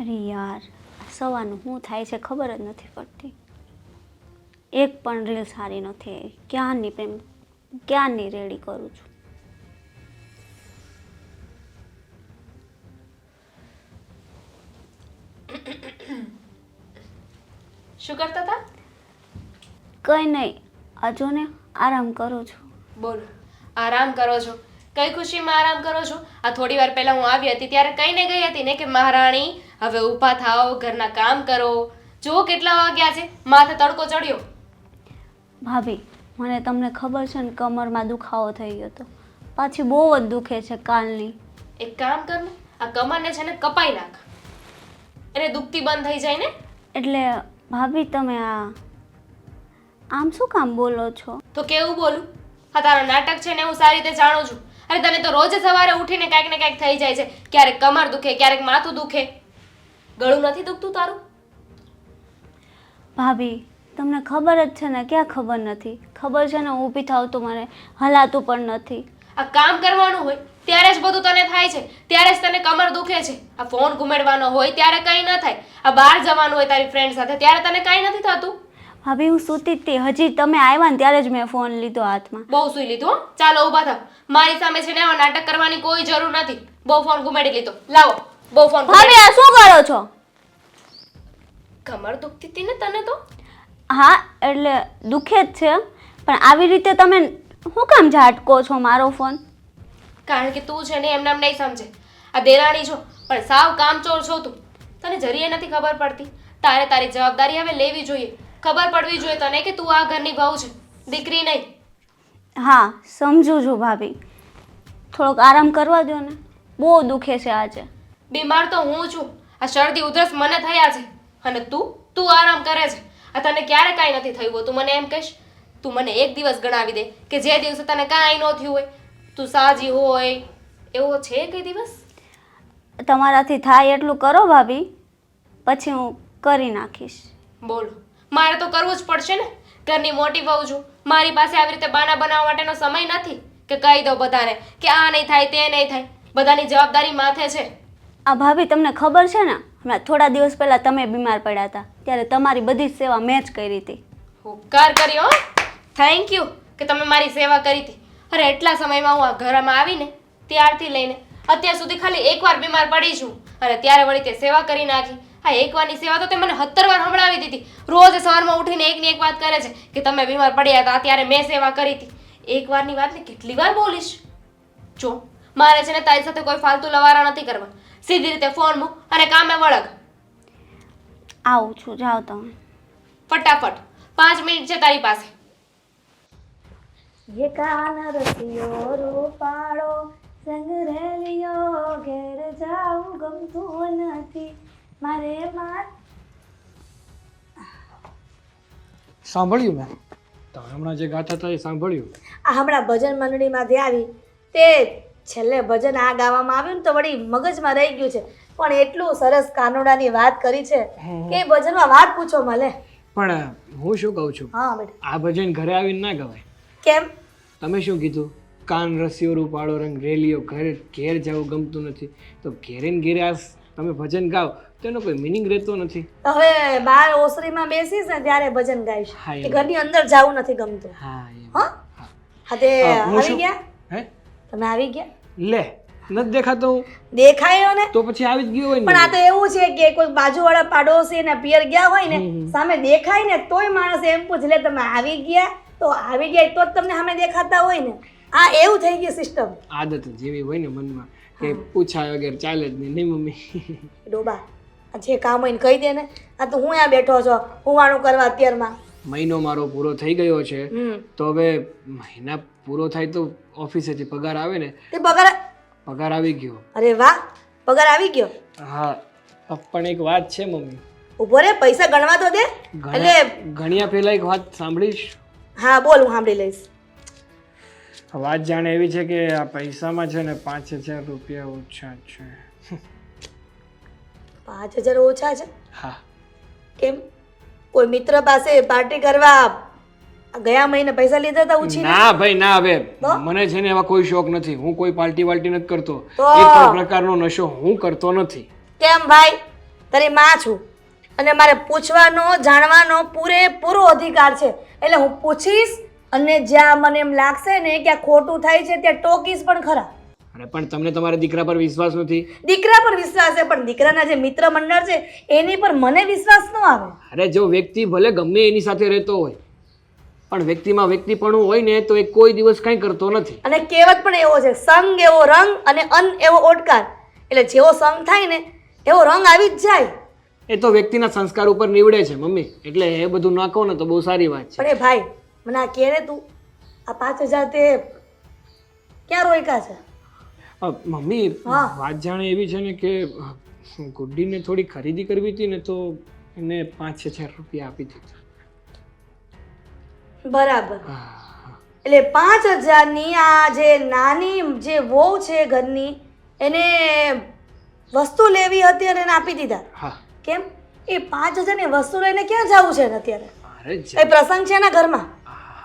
અરે યાર સવારનું શું થાય છે ખબર જ નથી પડતી. એક પણ રીલ સારી નથી. ક્યારની રેડી કરું છું. શું કરતા હતા? કંઈ નહીં, આ જો ને આરામ કરું છું. બોલો, આરામ કરો છો? કઈ ખુશીમાં આરામ કરો છો? આ થોડી વાર પહેલા હું આવી હતી ત્યારે કહીને ગઈ હતી ને કે મહારાણી હવે ઊભા થાઓ, ઘરના કામ કરો. જુઓ કેટલા વાગ્યા છે, માથે તડકો ચડ્યો. ભાભી, મને તમને ખબર છે ને કમરમાં દુખાવો થઈ ગયો હતો. પાછી બહુ જ દુખે છે કાલની. એક કામ કર ને, આ કમરને છે ને કપાઈ નાખ, એને દુખતી બંધ થઈ જાય ને. એટલે ભાભી તમે આમ શું કામ બોલો છો? તો કેવું બોલું? હા, તારો નાટક છે ને હું સારી રીતે જાણું છું. અરે તને તો રોજ સવારે ઉઠીને કાંઈક ને કાંઈક થઈ જાય છે. ક્યારેક કમર દુખે, ક્યારેક માથું દુખે. ગળું નથી દુખતું તારું? ભાભી તમને ખબર જ છે ને. ક્યાં ખબર નથી? ખબર છે ને ઊભી થાવ તો મને હલાતું પણ નથી. આ કામ કરવાનું હોય ત્યારે જ બધું તને થાય છે, ત્યારે જ તને કમર દુખે છે. આ ફોન ઘુમેડવાનો હોય ત્યારે કંઈ ન થાય. આ બહાર જવાનું હોય તારી ફ્રેન્ડ સાથે ત્યારે તને કંઈ નથી થતું. ભાભી હું સૂતી જ હતી. હજી તમે આવ્યા ને ત્યારે જ મેં ફોન લીધો હાથમાં. બહુ સૂઈ લીધું હો. ચાલો ઊભા થાવ. મારી સામે છે ને આવા નાટક કરવાની કોઈ જરૂર નથી. બહુ ફોન ઘુમેડી લીધો. લાવો બહુ ફોન. ભાભી આ શું કરો છો? કમર દુખતી હતી ને તને તો? હા એટલે દુખે જ છે, પણ આવી રીતે તમે શું કામ ઝાટકો છો મારો ફોન? કારણ કે તું છે ને એમ નામ નહીં સમજે. આ દેરાણી છો પણ સાવ કામચોર છો તું. તને જરીએ નથી ખબર પડતી. તારે તારી જવાબદારી હવે લેવી જોઈએ. ખબર પડવી જોઈએ તને કે તું આ ઘરની વહુ છે, દીકરી નહીં. હા સમજુ છું ભાભી. થોડોક આરામ કરવા દો ને. બહુ દુખે છે આજે. બીમાર તો હું છું. આ શરદી ઉધરસ મને થયા છે અને તું આરામ કરે છે. આ તને ક્યારે કાંઈ નથી થયું હોય તું મને એમ કહીશ? તું મને એક દિવસ ગણાવી દે કે જે દિવસે તને કાંઈ ન થયું હોય, તું સાજી હોય. એવો છે કઈ દિવસ? તમારાથી થાય એટલું કરો ભાભી, પછી હું કરી નાખીશ. બોલો, મારે તો કરવું જ પડશે ને. ઘરની મોટી વહુ છું. મારી પાસે આવી રીતે બાના બનાવવા માટેનો સમય નથી કે કહી દઉં બધાને કે આ નહીં થાય તે નહીં થાય. બધાની જવાબદારી માથે છે. આ ભાભી તમને ખબર છે ને, હમણાં થોડા દિવસ પહેલા તમે બીમાર પડ્યા હતા ત્યારે તમારી બધી જ સેવા મેં જ કરી હતી. ઉપકાર કર્યો. થેન્ક યુ કે તમે મારી સેવા કરી હતી. અરે એટલા સમયમાં હું આ ઘરમાં આવીને ત્યારથી લઈને અત્યાર સુધી ખાલી એકવાર બીમાર પડી છું અને ત્યારે વળી તે સેવા કરી નાખી. આ એકવારની સેવા તો તે મને 70 વાર સંભળાવી દીધી. રોજ સવારમાં ઉઠીને એકની એક વાત કરે છે કે તમે બીમાર પડ્યા હતા ત્યારે મેં સેવા કરી હતી. એકવારની વાતને કેટલી વાર બોલીશ? જો મારે છે ને તારી સાથે કોઈ ફાલતુ લવારા નથી કરવા. સીધી રીતે ફોન મૂક અને કામે વળગ. આવું છું, જાઓ તમે ફટાફટ. 5 મિનિટ છે તારી પાસે. ये कान रसियो रूपाळो સંગરેલિયો ઘેર જાઉં ગમતું નથી મારે સાંભળ્યું મેં તમે હમણાં જે ગાતા હતા એ સાંભળ્યું. આ હમણાં ભજન મંડળીમાંથી આવી તે છેલ્લે ભજન આ ગાવામાં આવ્યું ને તો વળી મગજમાં રહી ગયું છે. પણ એટલું સરસ કાનોડાની વાત કરી છે કે એ ભજનમાં વાત પૂછો મળે. પણ હું શું કહું છું, હા બેટા. આ ભજન ઘરે આવીને ના ગવાય. કેમ? તમે શું કીધું? કાન રસિયો રૂપાળો રંગ રેલિયો ઘેર જવું ગમતું નથી. તો ઘેરે ને ઘેરે આ તમે ભજન ગાઓ તો એનો કોઈ મિનિંગ રહેતો નથી. તો હવે બાર ઓસરીમાં બેસીશ ને ત્યારે ભજન ગાઈશ. હા, કે ઘરની અંદર જવું નથી ગમતું. હા એમ. હા હા તે હું આવી શું- ગયા? હે તમે આવી ગયા? લે નથી દેખાતો હું દેખાયો ને? તો પછી આવી જ ગયો હોય પણ આ ને. તો એવું છે કે કોઈ બાજુવાળા પાડોશી ને પિયર ગયા હોય ને સામે દેખાય ને તોય માણસ એમ પૂછ લે તમે આવી ગયા? તો આવી ગયા તો જ તમને સામે દેખાતા હોય ને. આ એવું થઈ ગયું સિસ્ટમ. આદત જેવી હોય ને મનમાં કે પૂછાય વગર ચાલે જ નહીં. નહીં મમ્મી? ડોબા આ જે કામ હોય ને કહી દે ને. આ તો હું આ બેઠો છો હુવાણું કરવા અત્યારમાં. મહિનો મારો પૂરો થઈ ગયો છે હમ તો હવે મહિના પૂરો થાય તો ઓફિસેથી પગાર આવે ને. તે પગાર? પગાર આવી ગયો. અરે વાહ, પગાર આવી ગયો. હા પણ એક વાત છે મમ્મી. ઉભો રે, પૈસા ગણવા તો દે. એટલે ઘણ્યા પહેલા એક વાત સાંભળીશ? હા બોલ, હું સાંભળી લઈશ. વાત જાણે એવી છે કે આ પૈસામાં છે ને 5000 રૂપિયા ઓછા છે. 5000 ઓછા છે? હા. કેમ? કોઈ મિત્ર પાસે પાર્ટી કરવા ગયા મહિને પૈસા લીધા હતા ઉછીને? ના ભાઈ ના. હવે તો? મને છે ને એવા કોઈ શોખ નથી. હું કોઈ પાર્ટી વાલ્ટી નથી કરતો. તો? એક પણ પ્રકારનો નશો હું કરતો નથી. કેમ ભાઈ? તારી માં છું અને મારે પૂછવાનો જાણવાનો પૂરેપૂરો અધિકાર છે. એટલે હું પૂછીશ અને જ્યાં મને એમ લાગશે ને કે આ ખોટું થાય છે ત્યાં ટોકીશ પણ ખરા. અરે પણ તમને તમારા દીકરા પર વિશ્વાસ નથી? દીકરા પર વિશ્વાસ છે, પણ દીકરાના જે મિત્ર મંડળ છે એની પર મને વિશ્વાસ ન આવે. અરે જો વ્યક્તિ ભલે ગમે એની સાથે રહેતો હોય પણ વ્યક્તિમાં વ્યક્તિપણું હોય ને તો એ કોઈ દિવસ કંઈ કરતો નથી. અને કહેવત પણ એવો છે, સંગ એવો રંગ અને અન્ન એવો ઓડકાર. એટલે જેવો સંગ થાય ને એવો રંગ આવી જ જાય. એ તો વ્યક્તિના સંસ્કાર ઉપર નીવડે છે મમ્મી, એટલે એ બધું ના કહો ને તો બહુ સારી વાત છે. પણ એ ભાઈ મને આ કહે ને તું, આ 5000 તે ક્યાં રોક્યા છે? મમ્મી હા. વાત જાણે એવી છે ને કે ગુડ્ડીને થોડી ખરીદી કરવી હતી ને તો એને 5-6 રૂપિયા આપી દીધા. બરાબર. એટલે 5000ની આ જે નાની જે વહુ છે ઘરની એને વસ્તુ લેવી હતી અને એને આપી દીધા. હા. કેમ? એ 5000ની વસ્તુ લઈને ક્યાં જવું છે ને અત્યારે? અરે એ પ્રસંગ છે એના ઘરમાં.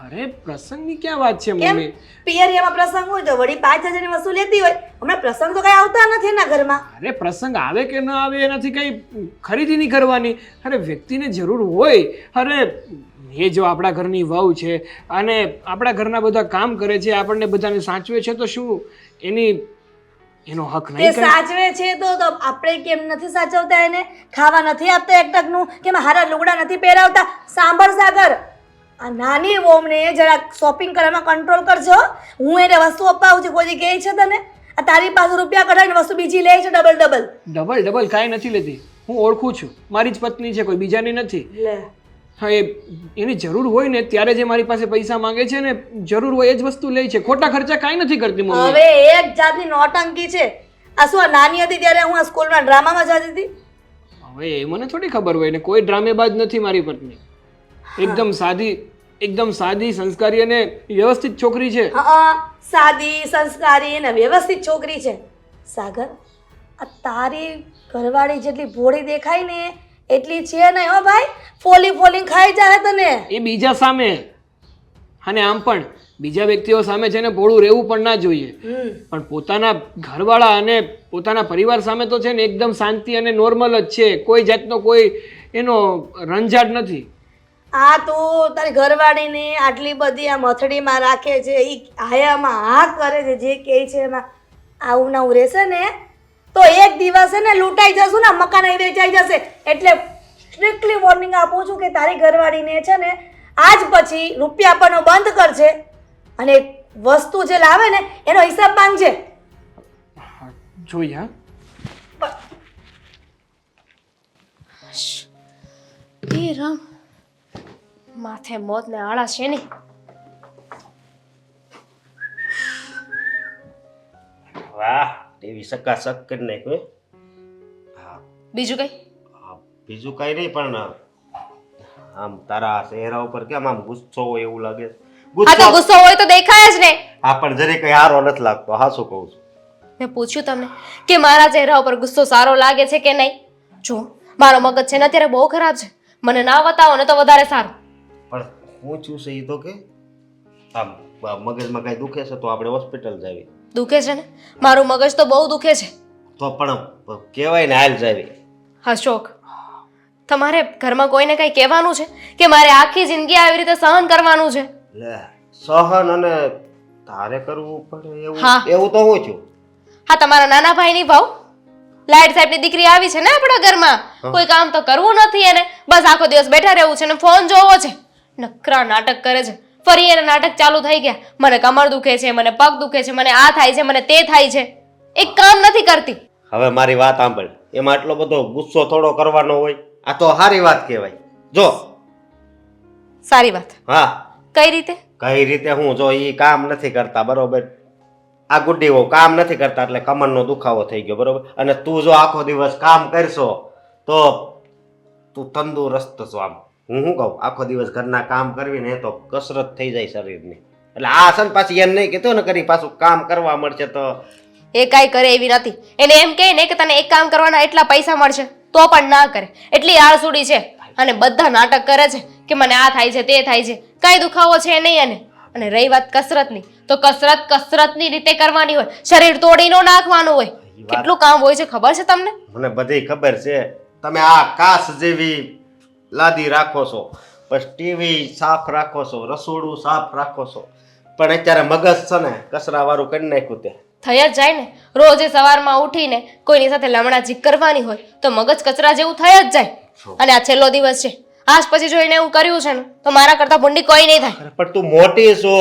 અરે પ્રસંગની ક્યાં વાત છે કેમ? મમ્મી? પિયરિયામાં પ્રસંગ હોય તો વળી 5000ની વસ્તુ લેતી હોય. હમણાં પ્રસંગ તો કઈ આવતા નથી એના ઘરમાં. અરે પ્રસંગ આવે કે ન આવે એનાથી કઈ ખરીદી નહીં કરવાની. અરે વ્યક્તિને જરૂર હોય, અરે એ જો આપણા ઘરની વહુ છે અને આપણા ઘરના બધા કામ કરે છે, આપણને બધાને સાચવે છે, તો શું એનો હક તે નહીં કરે? સાચવે છે તો આપણે કેમ નથી સાચવતા એને? ખાવા નથી આપતા એક ટકનું? કેમ હારા લુગડા નથી પહેરાવતા? સાંભળ સાગર, આ નાની વોમને જરા શોપિંગ કરવામાં કંટ્રોલ કરજો. હું એને વસ્તુ અપાવું છું, કોઈ કહે છે તને? આ તારી પાસે રૂપિયા કઢાવીને વસ્તુ બીજી લે છે ડબલ. કાંઈ નથી લેતી. હું ઓળખું છું, મારી જ પત્ની છે, કોઈ બીજાની નથી. લે હા, એની જરૂર હોય ને ત્યારે જે મારી પાસે પૈસા માંગે છે ને, જરૂર હોય એ જ વસ્તુ લે છે. ખોટા ખર્ચા કાંઈ નથી કરતી મમ્મી. હવે એક જાતની નોટંકી છે. આ શું, આ નાની હતી ત્યારે હું આ સ્કૂલમાં ડ્રામામાં જતી હતી. હવે એ મને થોડી ખબર હોય ને, કોઈ ડ્રામેબાજ નથી મારી પત્ની. એકદમ સાદી સંસ્કારી અને વ્યવસ્થિત છોકરી છે. હા, સાદી સંસ્કારી અને વ્યવસ્થિત છોકરી છે. સાગર, આ તારી ઘરવાળી જેટલી ભોળી દેખાય ને એટલી છે નહીં હો ભાઈ. ફોલિંગ ખાઈ જાય તને. એ બીજા સામે, અને આમ પણ બીજા વ્યક્તિઓ સામે છે ને ભોળું રહેવું પણ ના જોઈએ, પણ પોતાના ઘરવાળા અને પોતાના પરિવાર સામે તો છે ને એકદમ શાંતિ અને નોર્મલ જ છે. કોઈ જાતનો કોઈ એનો રંજાટ નથી. આ તું તારી ઘરવાળીને આટલી બધી આ મથડીમાં રાખે છે, એ આયામાં હા કરે છે, જે કહે છે એમાં આવું ના રહેશે ને તો એક દિવસે ને લૂંટાઈ જશું ને, મકાન વેચાઈ જશે. એટલે સ્ટ્રિક્ટલી વોર્નિંગ આપું છું કે તારી ઘરવાળીને છે ને આજ પછી રૂપિયા આપવાનો બંધ કરજે અને વસ્તુ જે લાવે ને એનો હિસાબ માંગજે. જોઈએ. એ રામ, માથે મોત ને આળા છે નહીં. વાહ, ટીવી સકાસક કરી નાખ્યું. હા, બીજું કઈ? બીજું કઈ નહીં, પણ આમ તારા ચહેરા ઉપર કેમ આમ ગુસ્સો હોય એવું લાગે છે? આ તો ગુસ્સો હોય તો દેખાય જ ને. હા, પણ જરી કઈ સારો નથી લાગતો. હા, શું કહું છું? મેં પૂછ્યું તમને કે મારા ચહેરા ઉપર ગુસ્સો સારો લાગે છે કે નહીં? જો મારો મગજ છે ને અત્યારે બહુ ખરાબ છે, મને ના બતાવો ને તો વધારે સારું. પણ હું છું છે એ તો કે આમ મગજમાં કઈ દુખે છે તો આપણે હોસ્પિટલ જાવી. દુખે છે ને? મારું મગજ તો બહુ દુખે છે. તો પણ કહેવાય ને હાલ જાવી. અશોક, તમારે ઘરમાં કોઈને કઈ કહેવાનું છે કે મારે આખી જિંદગી આવી રીતે સહન કરવાનું છે? લે, સહન અને તારે કરવું પડે હા. એવું તો હું છું. હા, તમારા નાના ભાઈની વહુ લાઈટ સાહેબની દીકરી આવી છે ને આપણા ઘરમાં, કોઈ કામ તો કરવું નથી એને, બસ આખો દિવસ બેઠા રહેવું છે ને ફોન જોવો છે. નકરા નાટક કરે છે. ફરી એના નાટક ચાલુ થઈ ગયા. મને કમર દુખે છે, મને પગ દુખે છે, મને આ થાય છે, મને તે થાય છે. એક કામ નથી કરતી. હવે મારી વાત સાંભળ, એમાં આટલો બધો ગુસ્સો થોડો કરવાનો હોય? આ તો સારી વાત કહેવાય. જો સારી વાત હા, કઈ રીતે? કઈ રીતે? હું જો ઈ કામ નથી કરતા, બરોબર? આ ગુડ્ડીઓ કામ નથી કરતા એટલે કમરનો દુખાવો થઈ ગયો, બરોબર? અને તું જો આખો દિવસ કામ કરશો તો તું તંદુરસ્ત છો. આમ હું શું કહું, આખો દિવસ ઘરના કામ કરવી ને તો કસરત થઈ જાય શરીરની. એટલે આ છે ને પાછી એમ નહીં કીધું ને કરી પાછું કામ કરવા મળશે તો એ કાંઈ કરે એવી નથી. એને એમ કહે ને કે તને એક કામ કરવાના એટલા પૈસા મળશે તો પણ ના કરે, એટલી આળસુડી છે. અને બધા નાટક કરે છે કે મને આ થાય છે, તે થાય છે. કાંઈ દુખાવો છે નહીં એને. અને રહી વાત કસરતની, તો કસરતની રીતે કરવાની હોય, શરીર તોડી ન નાખવાનું હોય. કેટલું કામ હોય છે ખબર છે તમને? મને બધી ખબર છે, તમે આ કાચ જેવી લાદી રાખો છો, પછી ટીવી સાફ રાખો છો, રસોડું સાફ રાખો છો, પણ અત્યારે મગજ છે ને કચરાવાળું કરી નાખ્યું તે. થઈ જ જાય ને. રોજે સવારમાં ઉઠીને કોઈની સાથે લમણાજી કરવાની હોય તો મગજ કચરા જેવું થઈ જ જાય. અને આ છેલ્લો દિવસ છે, આજ પછી જો એને એવું કર્યું છે ને તો મારા કરતા ભૂંડી કોઈ નહીં થાય. પણ તું મોટી છો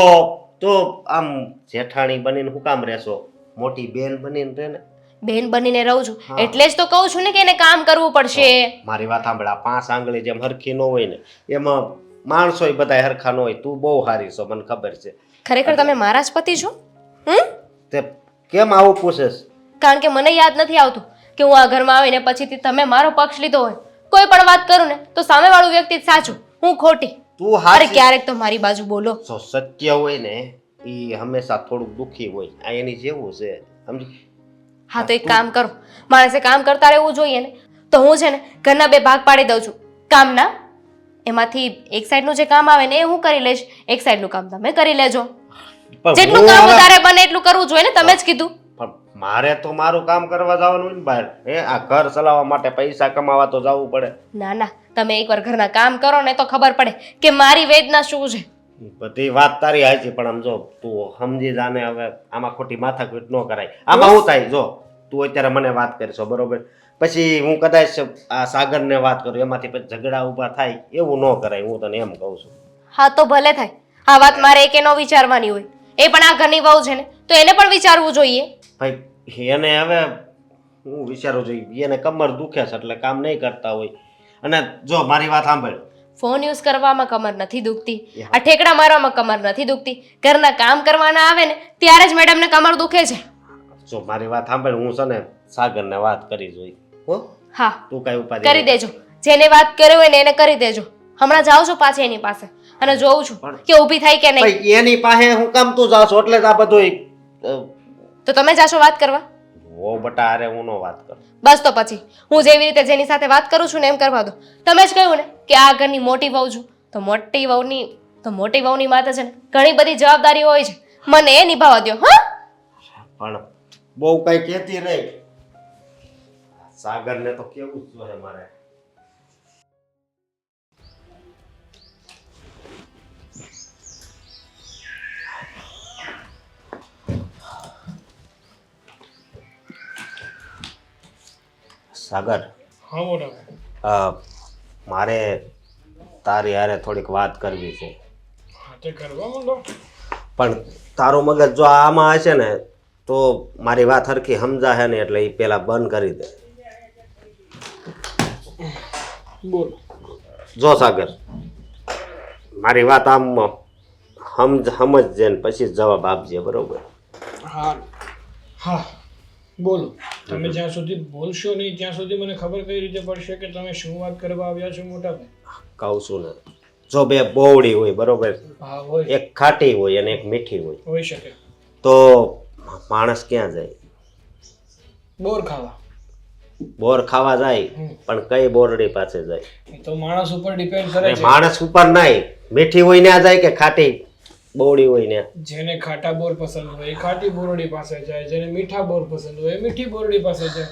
તો આમ જેઠાણી બનીને હું કામ રહેશો? મોટી બેન બનીને રહે ને. બેન બનીને રહું છું એટલે જ તો કહું છું ને કે એને કામ કરવું પડશે. મારી વાત સાંભળ, આ 5 આંગળી જેમ હરખી ન હોય ને એમાં માણસો બધા હરખા ન હોય. તું બહુ સારી છો, મને ખબર છે. ખરેખર તમે મારા જ પતિ છો? તે કેમ આવું પૂછેશ? કારણ કે મને યાદ નથી આવતું કે હું આ ઘરમાં આવીને પછીથી તમે મારો પક્ષ લીધો હોય. કોઈ પણ વાત કરું ને તો સામેવાળું વ્યક્તિ જ સાચું, હું ખોટી. તું અરે હારી ક્યારેક તો મારી બાજુ બોલો. જો સત્ય હોય ને એ હંમેશા થોડુંક દુઃખી હોય. આ એની જેવું છે, સમજી? હા તો એક કામ કરો, માણસે કામ કરતા રહેવું જોઈએ ને. તો હું છે ને ઘરના 2 ભાગ પાડી દઉં છું કામના. એમાંથી એક સાઈડનું જે કામ આવે ને એ હું કરી લઈશ, એક સાઈડનું કામ તમે કરી લેજો. પણ જેટલું હું કામ હવે- વધારે બને એટલું કરવું જોઈએ ને, તમે જ કીધું. પણ મારે તો મારું કામ કરવા જવાનું હોય ને બહાર. આ ઘર ચલાવવા માટે પૈસા કમાવા તો જવું પડે. ના ના, તમે એકવાર ઘરના કામ કરો ને તો ખબર પડે કે મારી વેદના શું છે. બધી વાત તારી હાચી, પણ આમ જો તું સમજી જાને. હવે આમાં ખોટી માથાકૂટ ન કરાય. આમાં શું થાય, જો તું અત્યારે મને વાત કરીશો બરોબર, પછી હું કદાચ આ સાગરને વાત કરું, એમાંથી પછી ઝઘડા ઊભા થાય, એવું ન કરાય. હું તને એમ કહું છું. હા તો ભલે થાય. આ વાત મારે એકે ન વિચારવાની હોય. એ પણ આ ઘરની વહુ છે ને તો એને પણ વિચારવું જોઈએ. ભાઈ એને હવે હું વિચારું જોઈએ, એને કમર દુખે છે એટલે કામ નહીં કરતા હોય. અને જો મારી વાત સાંભળ, ફોન યુઝ કરવામાં કમર નથી દુખતી, આ ઠેકડા મારવામાં કમર નથી દુખતી, ઘરના કામ કરવાના આવે ને ત્યારે જ મેડમને કમર દુખે છે. જો મારી વાત સાંભળ, હું છે ને સાગરને વાત કરી જોઈ. હો, હા તું કઈ ઉપાધિ કરી દેજો. જેને વાત કરી હોય ને એને કરી દેજો. હમણાં જાઉં છું પાછી એની પાસે અને જોઉં છું કે ઊભી થાય કે નહીં. ભાઈ એની પાસે હું કામ તું જાશો એટલે જ આ બધું. તો તમે જાશો વાત કરવા? ઓ બટા, અરે હું નો વાત કરું. બસ તો પછી હું જેવી રીતે જેની સાથે વાત કરું છું ને એમ કરવા દો. તમે જ કહ્યું ને કે આ ઘરની મોટી વહુ છું, તો મોટી વહુની માથે છે ને ઘણી બધી જવાબદારી હોય છે, મને એ નિભાવવા દો. હા પણ બહુ કઈ કહેતી નહીં. સાગરને તો કેવું જ જોઈએ મારે. સાગર, હા મોટા મારે તારી હારે થોડીક વાત કરવી છે. હા તે કરવા માંડો. પણ તારું મગજ જો આમાં હશે ને તો મારી વાત હરખી સમજાશે ને એટલે એ પેલા બંધ કરી દે. બોલો. જો સાગર, મારી વાત આમ સમજજે ને પછી જવાબ આપજે, બરોબર? હા હા બોલો. તમે જ્યાં સુધી બોલશો નહીં ત્યાં સુધી મને ખબર કઈ રીતે પડશે કે તમે શું વાત કરવા આવ્યા છો મોટા ભાઈ? કહું છું ને, જો 2 બોવડી હોય બરોબર, હા હોય, એક ખાટી હોય અને એક મીઠી હોય, હોઈ શકે. તો માણસ ક્યાં જાય? બોર ખાવા. બોર ખાવા જાય, પણ કઈ બોરડી પાસે જાય? એ તો માણસ ઉપર ડિપેન્ડ કરે એ છે. માણસ ઉપર નહીં, મીઠી હોય ને જાય કે ખાટી બોવડી હોય ને? જેને ખાટા બોર પસંદ હોય એ ખાટી બોરડી પાસે જાય, જેને મીઠા બોર પસંદ હોય એ મીઠી બોરડી પાસે જાય.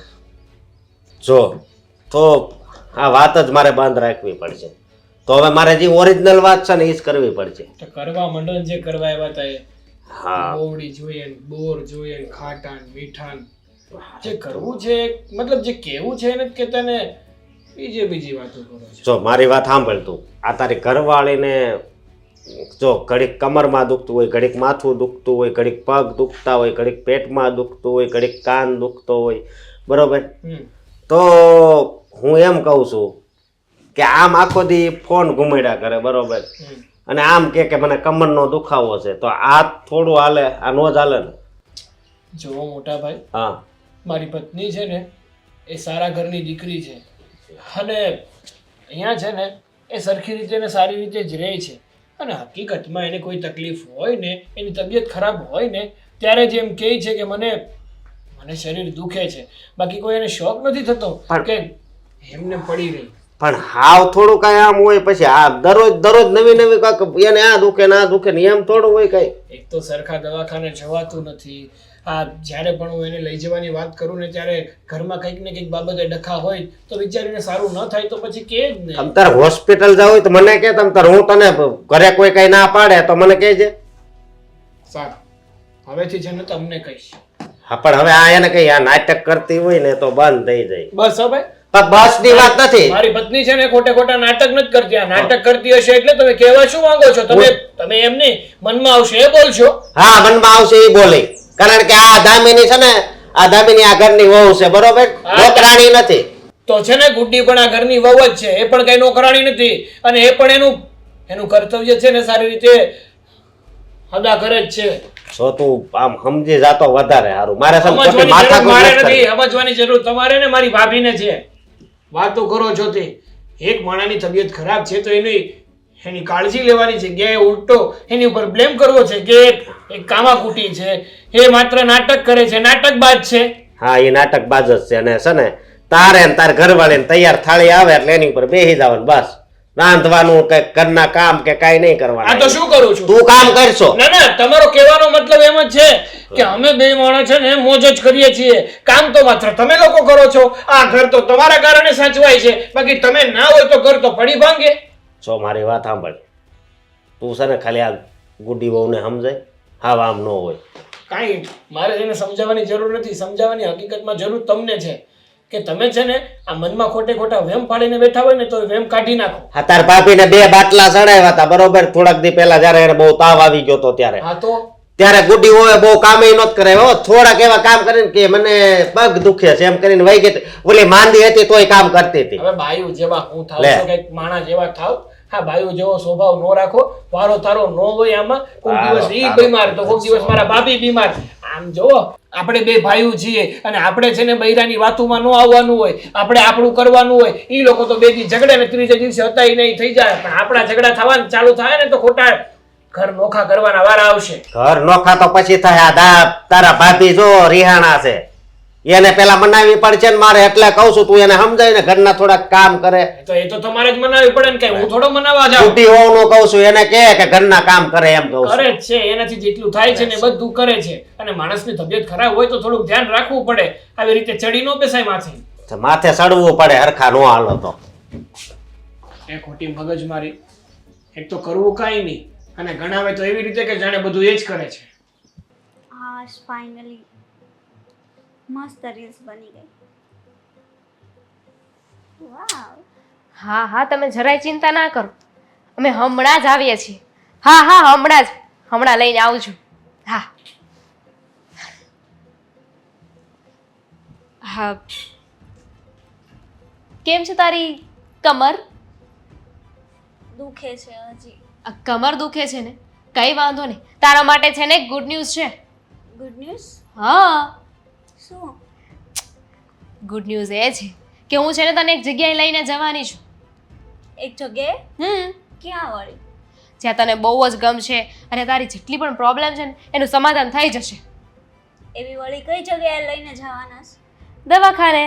જો તો આ વાત જ મારે બંધ રાખવી પડશે. તો હવે મારે જે ઓરિજિનલ વાત છે ને એ જ કરવી પડશે. તો કરવા માંડો ને જે કરવા આવ્યા હતા એ. હા, બોવડી જોઈએ ને બોર જોઈએ ને ખાટા ને મીઠા ને. જે કરવું છે મતલબ જે કેવું છે એને જ કહેતા ને બીજી વાતો કરો છો. જો મારી વાત સાંભળ તું. આ તારી ઘરવાળીને જો ઘડીક કમરમાં દુખતું હોય, ઘડીક માથું દુખતું હોય, ઘડીક પગ દુખતા હોય, ઘડીક પેટમાં દુખતું હોય, ઘડીક કાન દુખતો હોય, બરોબર? તો હું એમ કહું છું કે આમ આખો દી ફોન ઘુમાડ્યા કરે, બરોબર? અને આમ કે મને કમરનો દુખાવો છે, તો આ થોડું હાલે? આ નો જ હાલે ને? જો મોટા ભાઈ, હા, મારી પત્ની છે ને એ સારા ઘરની દીકરી છે અને અહીંયા છે ને એ સરખી રીતે ને સારી રીતે જ રહે છે. અને હકીકતમાં એને કોઈ તકલીફ હોય ને, એની તબિયત ખરાબ હોય ને ત્યારે જ એમ કહે છે કે મને શરીર દુખે છે. બાકી કોઈ એને શોખ નથી થતો કે એમને પડી રહી. પણ હાવ થોડું કઈ આમ હોય પછી આ દરરોજ નવી કાંક એને આ દુખે ને આ દુખે ને એમ થોડું હોય કઈ? એક તો સરખા દવાખાને જવાતું નથી, આ જ્યારે પણ હું એને લઈ જવાની વાત કરું ને ત્યારે ઘરમાં કંઈક ને કંઈક બાબતે ડખા હોય તો વિચારીને સારું ન થાય તો પછી કે જ ને. તમ તાર હોસ્પિટલ જાવ હોય તો મને કે તમ તાર હું તને ઘરે કોઈ કઈ ના પાડે તો મને કહેજે. સારું, હવેથી છે ને તમને કહીશ. હા પણ હવે આ એને કઈ આ નાટક કરતી હોય ને તો બંધ થઈ જાય. બસ હવે પણ બસ ની વાત નથી. મારી પત્ની છે ને ખોટે ખોટા નાટક નથી કરતી. આ નાટક કરતી હશે એટલે તમે કહેવા શું માંગો છો? તમે એમ નહીં, મનમાં આવશે એ બોલશો. હા મનમાં આવશે એ બોલે, કારણ કે આ દામિની છે ને, આ દામિની આ ઘરની વહુ છે બરોબર, નોકરાણી નથી. તો છે ને ગુડ્ડી પણ આ ઘરની વહુ જ છે, એ પણ કઈ નોકરાણી નથી. અને એ પણ એનું કર્તવ્ય છે ને સારી રીતે અદા કરે જ છે. તો તું આમ સમજી જાતો વધારે સારું. મારે સમજવાની જરૂર તમારે ને મારી ભાભીને છે. વાતો કરો છો તે એક માણાની તબિયત ખરાબ છે તો એની કાળજી લેવાની જગ્યાએ ઉલટો એની ઉપર બ્લેમ કરવો છે કે એક કામાકૂટી છે, એ માત્ર નાટક કરે છે, નાટકબાજ છે. હા એ નાટકબાજ જ છે. અને છે ને તારે ને તાર ઘરવાળીને તૈયાર થાળી આવે એટલે એની ઉપર બેસી જવાનું, બસ રાંધવાનું કે ઘરના કામ કે કાઈ નહીં કરવાનું. આ તો શું કરું છું? તું કામ કરશો. ના ના, તમારો કહેવાનો મતલબ એમ જ છે કે અમે બે માણસ છે ને મોજ જ કરીએ છીએ, કામ તો માત્ર તમે લોકો કરો છો. આ ઘર તો તમારા કારણે સાચવાય છે, બાકી તમે ના હોય તો ઘર તો પડી ભાંગે. જો મારી વાત સાંભળ, તું છે ને ખાલી આ ગુડી વહુને સમજાય, હા આમ ન હોય. કાંઈ મારે એને સમજાવવાની જરૂર નથી. સમજાવવાની હકીકતમાં જરૂર તમને છે કે તમે છે ને આ મનમાં ખોટે ખોટા વેમ પાડીને બેઠા હોય ને તો વેમ કાઢી નાખો. હા તાર ભાભીને 2 બાટલા ચડાવ્યા હતા બરોબર, થોડાક દી પહેલા જયારે એને બહુ તાવ આવી ગયો તો ત્યારે. હા તો ત્યારે ગુડી વહુએ બહુ કામ નહોત કરાવ્યો, થોડાક એવા કામ કરીને કે મને પગ દુખે છે એમ કરીને વહી ગઈ. ઓલી માંદી હતી તોય કામ કરતી હતી. હવે બાયુ જેવા હું થાવ છો કઈક માણા જેવા થાવ. હા બાયુ જેવો સ્વભાવ નો રાખો, વારો તારો નો હોય આમાં. કોઈ દિવસ ઈ બીમાર તો કોઈ દિવસ મારા ભાભી બીમાર. આમ જોવો, આપણે બે ભાઈઓ છીએ અને આપણે છે ને બૈરાની વાતોમાં ન આવવાનું હોય, આપણે આપણું કરવાનું હોય. ઈ લોકો તો 2 દી ઝઘડે ને 3જે દિવસે હતા ઈ નહીં થઈ જાય, પણ આપણા ઝઘડા થવાનું ચાલુ થાય ને તો ખોટા ઘર નોખા કરવાના વારા આવશે. ઘર નોખા તો પછી થાય. તારા ભાભી જો રિહાણા છે, એને પેલા મનાવી પડશે ને મારે, એટલે કહું છું તું એને સમજાય ને ઘરના થોડા કામ કરે. તો એ તો તમારે જ મનાવી પડે ને, કઈ હું થોડો મનાવવા જાઉં. ગુડી વહુનું કહું છું, એને કે ઘરના કામ કરે એમ કહું છું. કરે જ છે, એનાથી જેટલું થાય છે ને બધું કરે છે. અને માણસની તબિયત ખરાબ હોય તો થોડુંક ધ્યાન રાખવું પડે. આવી રીતે ચડી નો બેસાય માથે. માથે ચડવું પડે, હરખા નો હાલો તો. એ ખોટી મગજ મારી. એક તો કરવું કાંઈ નહીં અને ગણાવે તો એવી રીતે કે જાણે બધું એ જ કરે છે. હા ફાઇનલી મસ્ત રીલ્સ બની ગઈ. વાવ. હા હા, તમે જરાય ચિંતા ના કરો, અમે હમણાં જ આવીએ છીએ. હા હા હમણાં લઈને આવું છું. હા હા. કેમ છે તારી કમર? દુખે છે હજી. આ કમર દુખે છે ને, કઈ વાંધો નહીં. તારા માટે છે ને ગુડ ન્યૂઝ છે. Good news? હા શું? ગુડ ન્યૂઝ એ છે કે હું છે ને તને એક જગ્યાએ લઈને જવાની છું. એક જગ્યાએ? ક્યાં વળી? જ્યાં તને બહુ જ ગમશે અને તારી જેટલી પણ પ્રોબ્લેમ છે ને એનું સમાધાન થઈ જશે. એવી વળી કઈ જગ્યાએ લઈને જવાના છે? દવાખાને.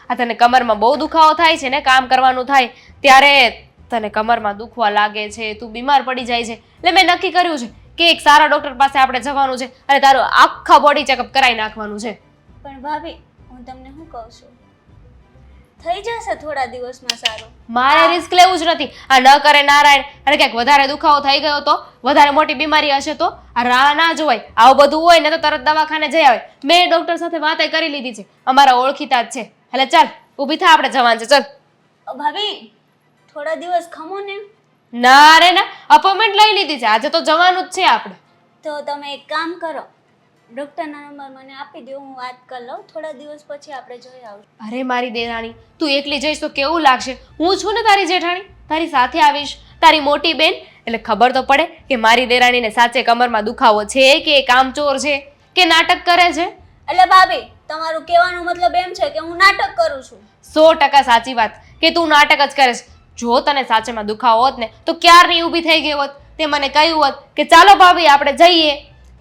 આ તને કમરમાં બહુ દુખાવો થાય છે ને, કામ કરવાનું થાય ત્યારે તને કમરમાં દુખવા લાગે છે, તું બીમાર પડી જાય છે. એટલે મેં નક્કી કર્યું છે કે એક સારા ડોક્ટર પાસે આપણે જવાનું છે અને તારું આખા બોડી ચેકઅપ કરાવી નાખવાનું છે. પણ ભાભી હું તમને શું કહું છું, થઈ જશે થોડા દિવસમાં સારું. મારે રિસ્ક લેવું જ નથી. આ ન કરે નારાયણ, અને ક્યાંક વધારે દુખાવો થઈ ગયો તો, વધારે મોટી બીમારી હશે તો આ રાહ ના જોવાય. આવું બધું હોય ને તો તરત દવાખાને જઈ આવે. મેં ડોક્ટર સાથે વાતે કરી લીધી છે, અમારા ઓળખીતા જ છે. એટલે ચાલ ઊભી થા, આપણે જવાનું છે. ચાલ. ભાભી થોડા દિવસ ખમો ને. ના રે ના, અપોઇન્ટમેન્ટ લઈ લીધી છે, આજે તો જવાનું જ છે આપણે. તો તમે એક કામ કરો, ડૉક્ટરના નંબર મને આપી દો, હું વાત કરી લઉં. થોડા દિવસ પછી આપણે જોઈ આવીશું. અરે મારી દેરાણી, તું એકલી જઈશ તો કેવું લાગશે? હું છું ને તારી જેઠાણી, તારી સાથે આવીશ, તારી મોટી બેન. એટલે ખબર તો પડે કે મારી દેરાણીને સાચે કમરમાં દુખાવો છે કે કામચોર છે કે નાટક કરે છે. એટલે ભાભી તમારું કહેવાનો મતલબ એમ છે કે હું નાટક કરું છું? 100% સાચી વાત કે તું નાટક જ કરે છે. જો તને સાચેમાં દુખાવો હોત ને તો ક્યારની ઊભી થઈ ગઈ હોત. તે મને કહ્યું હોત કે ચાલો ભાભી આપણે જઈએ.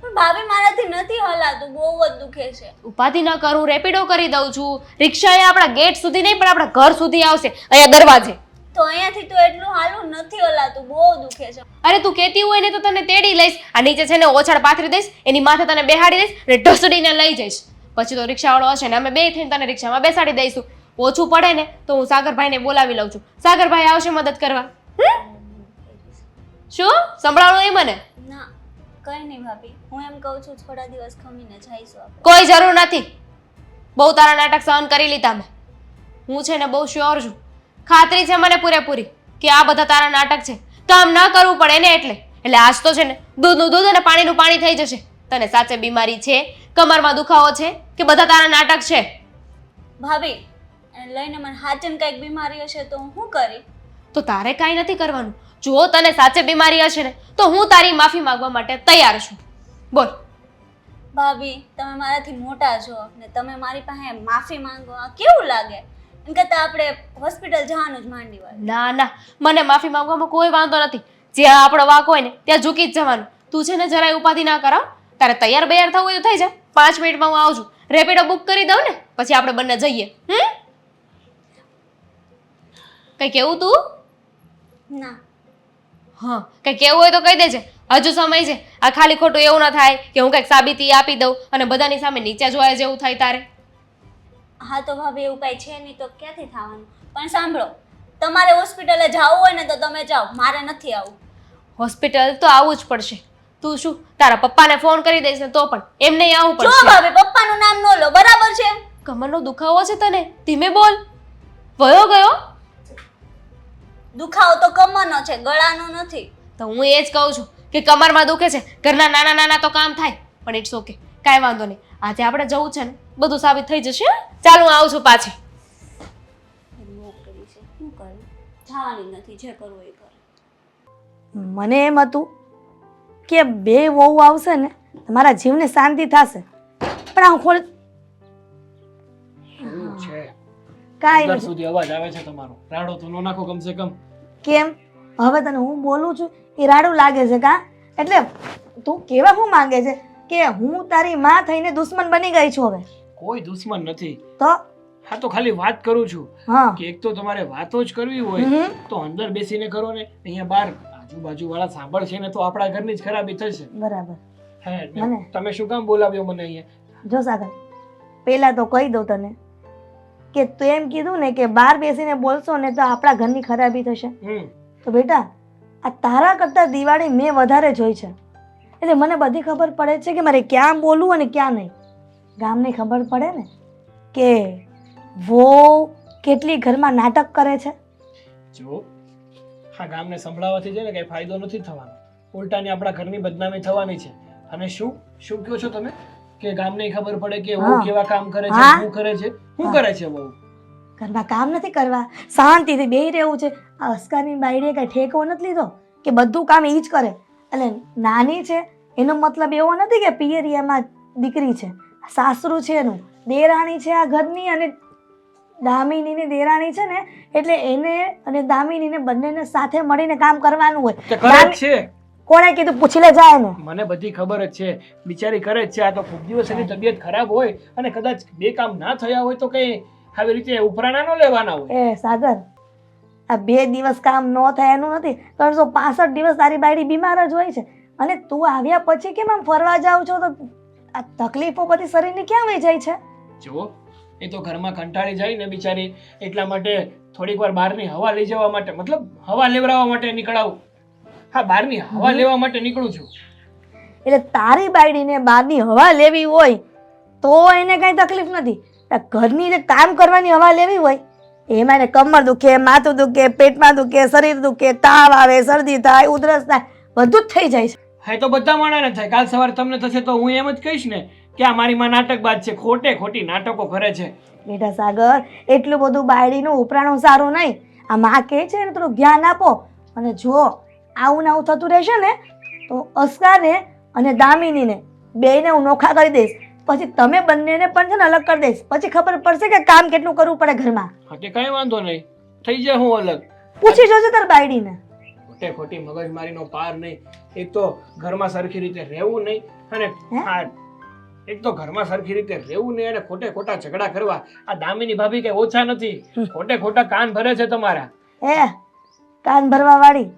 પણ ભાભી મારાથી નથી હલાતું, બહુ જ દુખે છે. ઉપાધિ ન કરું, રેપિડો કરી દઉં છું. રિક્ષા એ આપણા ગેટ સુધી નહીં પણ આપણા ઘર સુધી આવશે, અહીંયા દરવાજે. તો અહીંયાથી તો એટલું હાલું નથી હલાતું, બહુ દુખે છે. અરે તું કહેતી હોય ને તો તને તેડી લઈશ, આ નીચે છે ને ઓછાડ પાથરી દઈશ, એની માથે તને બેહાડી દઈશ ને ઢસડીને લઈ જઈશ. પછી તો રિક્ષાવાળો હશે ને અમે બે થઈને તને રિક્ષામાં બેસાડી દઈશું. ઓછું પડે ને તો હું સાગરભાઈને બોલાવી લઉં છું, સાગરભાઈ આવશે મદદ કરવા. શું સંભળાવવાનું નહીં મને? ના કઈ નહીં ભાભી, હું એમ કહું છું થોડા દિવસ ખમીને જઈશું આપણે. કોઈ જરૂર નથી. બહુ તારા નાટક સહન કરી લીધા મેં. હું છે ને બહુ શ્યોર છું, ખાતરી છે મને પૂરેપૂરી કે આ બધા તારા નાટક છે. કામ ન કરવું પડે ને એટલે આજ તો છે ને દૂધનું દૂધ અને પાણીનું પાણી થઈ જશે. તને સાચે બીમારી છે, કમરમાં દુખાવો છે કે બધા તારા નાટક છે? ભાભી એને લઈને મને હાચન કંઈક બીમારી હશે તો હું શું કરી? તો તારે કાંઈ નથી કરવાનું. જો તને સાચે બીમારી હશે ને તો હું તારી માફી માંગવા માટે તૈયાર છું. બોલ. ભાભી તમે મારાથી મોટા છો ને તમે મારી પાસે માફી માંગો, આ કેવું લાગે? એમ કરતાં આપણે હોસ્પિટલ જવાનું જ માંડી વાર. ના ના, મને માફી માંગવામાં કોઈ વાંધો નથી. જ્યાં આપણો વાંક હોય ને ત્યાં ઝૂકી જ જવાનું. તું છે ને જરાય ઉપાધિ ના કરાવ. તારે તૈયાર બૈયાર થવું હોય તો થઈ જા. 5 મિનિટમાં હું આવું છું. રેપિડો બુક કરી દઉં ને પછી આપણે બંને જઈએ. કઈ કેવું તું? ના હા, કઈ કેવું હોય તો કહી દેજે, હજુ સમય છે. આ ખાલી ખોટું એવું ના થાય કે હું કંઈક સાબિતી આપી દઉં અને બધાની સામે નીચે જોયા જેવું થાય તારે. હા તો ભાભી એવું કાંઈ છે નહીં તો ક્યાંથી થવાનું? પણ સાંભળો, તમારે હોસ્પિટલે જવું હોય ને તો તમે જાઓ, મારે નથી આવવું. હોસ્પિટલ તો આવવું જ પડશે. તું શું તારા પપ્પાને ફોન કરી દઈશ ને તો પણ એમને આવવું જો પડશે. ભાભી પપ્પાનું નામ ન લો, બરાબર છે? કમરનો દુખાવો છે તને? ધીમે બોલ. વયો ગયો? દુખાવો તો કમરનો છે, ગળાનો નથી. તો હું એ જ કહું છું કે કમરમાં દુખે છે, ઘરના નાના નાના તો કામ થાય, પણ ઇટ્સ ઓકે, કાંઈ વાંધો નહીં. આજે આપણે જવું છે ને બધું સાબિત થઈ જશે. ચાલ હું આવું છું પાછી. નોકરી છે, શું કરું? જવાની નથી, જે કરવું એ કરે. મને એમ હતું કે બે વહુ આવશે ને મારા જીવને શાંતિ થશે, પણ આ ખોલ શું છે? કાંઈ અંદર નથી. સુધી અવાજ આવે છે તમારો. રાડો તો નો નાખો કમસે કમ. કેમ હવે તને હું બોલું છું એ રાડું લાગે છે કા? એટલે તું કેવા શું માંગે છે કે હું તારી માં થઈને દુશ્મન બની ગઈ છું હવે? કોઈ દુશ્મન નથી. તો હા તો ખાલી વાત કરું છું હા કે એક તો તમારે વાતો જ કરવી હોય હમ. તો અંદર બેસીને કરો ને. અહીંયા બહાર આજુબાજુ વાળા સાંભળશે ને તો આપણા ઘરની જ ખરાબી થશે. બરાબર. હે ને મને? તમે શું કામ બોલાવ્યો મને અહીંયા? જો સાગર, પેલા તો કહી દઉં તને કે તું એમ કીધું ને કે બહાર બેસીને બોલશો ને તો આપણા ઘરની ખરાબી થશે. તો બેટા આ તારા કરતાં દિવાળી મેં વધારે જોઈ છે, એટલે મને બધી ખબર પડે છે કે મારે ક્યાં બોલવું અને ક્યાં નહીં. ગામને ખબર પડે ને કે વો કેટલી ઘરમાં નાટક કરે છે. જો હા, ગામને સંભળાવવાથી છે ને કઈ ફાયદો નથી થવાનો, ઉલટાની આપણા ઘરની બદનામી થવાની છે. અને શું શું કહો છો તમે કે ગામને ખબર પડે કે વહુ હા. કેવા કામ કરે છે, હા. શું કરે છે? શું હા. કરે છે વહુ? ઘરમાં કામ નથી કરવા, શાંતિથી બેહી રહેવું છે. આ અસ્કારની બાયડીએ કઈ ઠેકો નથી લીધો કે બધું કામ એ જ કરે. એટલે નાની છે એનો મતલબ એવો નથી કે પિયરિયામાં દીકરી છે, સાસરું છે એનું, દેરાણી છે આ ઘરની, અને દામિનીની દેરાણી છે ને એટલે એને અને દામિનીને બંનેને સાથે મળીને કામ કરવાનું હોય. તે કરે જ છે. કોણે કીધું? પૂછી લે જાય ને. મને બધી ખબર જ છે, બિચારી કરે જ છે. આ તો ખૂબ દિવસ એની તબિયત ખરાબ હોય અને કદાચ બે કામ ના થયા હોય તો કઈ આવી રીતે ઉપરાણા ન લેવાના હોય. એ સાગર, આ 2 દિવસ કામ ન થાય એનું નથી, 365 દિવસ તારી બાયડી બીમાર જ હોય છે. અને તું આવ્યા પછી કેમ આમ ફરવા જાવ છો તો આ તકલીફો બધી શરીરની ક્યાં વહી જાય છે? જો એ તો ઘરમાં કંટાળી જાય ને બિચારી, એટલા માટે થોડીક વાર બહારની હવા લઈ જવા માટે, મતલબ હવા લેવડાવવા માટે નીકળાવું. હા, બહારની હવા લેવા માટે નીકળું છું. એટલે તારી બાયડીને બહારની હવા લેવી હોય તો એને કાંઈ તકલીફ નથી. આ ઘરની જે કામ કરવાની હવા લેવી હોય એમાં એને કમર દુખે, માથું દુખે, પેટમાં દુખે, શરીર દુખે, તાવ આવે, શરદી થાય, ઉધરસ થાય, બધું જ થઈ જાય છે. હા, એ તો બધા માણસને થાય. કાલ સવારે તમને થશે તો હું એમ જ કહીશ ને કે આ મારી માં નાટકબાજ છે, ખોટે ખોટી નાટકો કરે છે. બેટા સાગર, એટલું બધું બાયડીનું ઉપરાણું સારું નહીં. આ માં કહે છે ને થોડું ધ્યાન આપો. અને જો આવું ને આવું થતું રહેશે ને તો અસ્કારને અને દામિનીને બેયને હું નોખા કરી દઈશ. પછી તમે બંનેને પણ છે ને અલગ કરી દઈશ. પછી ખબર પડશે કે કામ કેટલું કરવું પડે ઘરમાં. હા, તે કઈ વાંધો નહીં, થઈ જાય હું અલગ. પૂછી જોજે તાર બાયડીને. ખોટે ખોટી મગજમારીનો પાર નહીં. એક તો ઘરમાં સરખી રીતે રહેવું નહીં અને હા, એક તો ઘરમાં સરખી રીતે રહેવું નહીં અને ખોટે ખોટા ઝઘડા કરવા. આ દામિની ભાભી કઈ ઓછા નથી, ખોટે ખોટા કાન ભરે છે તમારા. કાન ભરવા વાળી.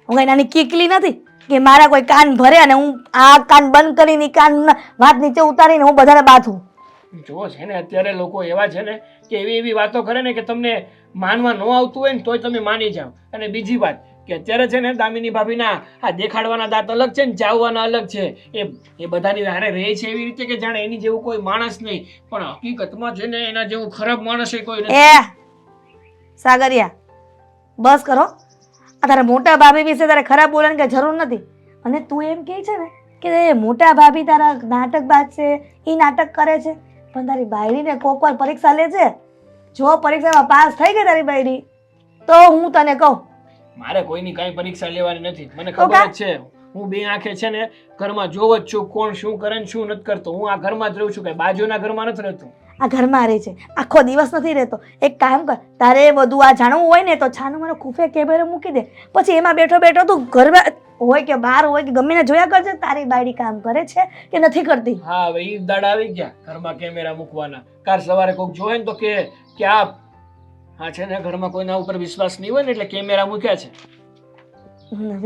હું કઈ નાની કીકલી નથી કે મારા કોઈ કાન ભરે અને હું આ કાન બંધ કરીને કાન વાત નીચે ઉતારીને હું બધાને બાથું. જો છે ને અત્યારે લોકો એવા છે ને કે એવી એવી વાતો કરે ને કે તમને માનવા ન આવતું હોય ને તોય તમે માની જાઓ. અને બીજી વાત કે અત્યારે છે ને દામિની ભાભીના આ દેખાડવાના દાંત અલગ છે ને ચાવવાના અલગ છે. એ બધાની હારે રહે છે એવી રીતે કે જાણે એની જેવું કોઈ માણસ નહીં, પણ હકીકતમાં છે ને એના જેવું ખરાબ માણસ કોઈ નથી. સાગરિયા બસ કરો. આ તારા મોટા ભાભી વિશે તારે ખરાબ બોલવાની કઈ જરૂર નથી. અને તું એમ કહે છે ને કે મોટા ભાભી તારા નાટકબાજ છે, એ નાટક કરે છે, પણ તારી બાયડીને કોક વાર પરીક્ષા લે છે. જો પરીક્ષામાં પાસ થઈ ગઈ તારી બાયડી તો હું તને કહું, મારે કોઈની કાંઈ પરીક્ષા લેવાની નથી. મને ખબર જ છે હું બે આંખે છે ને ઘરમાં જોવ જ છું કોણ શું કરે ને શું નથી કરતો. હું આ ઘરમાં જ રહું છું, કઈ બાજુના ઘરમાં નથી રહેતો. આ ઘરમાં રહે છે, આખો દિવસ નથી રહેતો. એક કામ કર, તારે બધું આ જાણવું હોય ને તો છાનું મારો ખૂફે કેમેરે મૂકી દે, પછી એમાં બેઠો બેઠો તું ઘરમાં હોય કે બહાર હોય કે ગમે ને જોયા કરજે તારી બાયડી કામ કરે છે કે નથી કરતી. હા હવે ઈ દાડા આવી ગયા ઘરમાં કેમેરા મૂકવાના. કાલ સવારે કોઈક જોવે ને તો કે આ છે ને ઘરમાં કોઈના ઉપર વિશ્વાસ નહીં હોય ને એટલે કેમેરા મૂક્યા છે.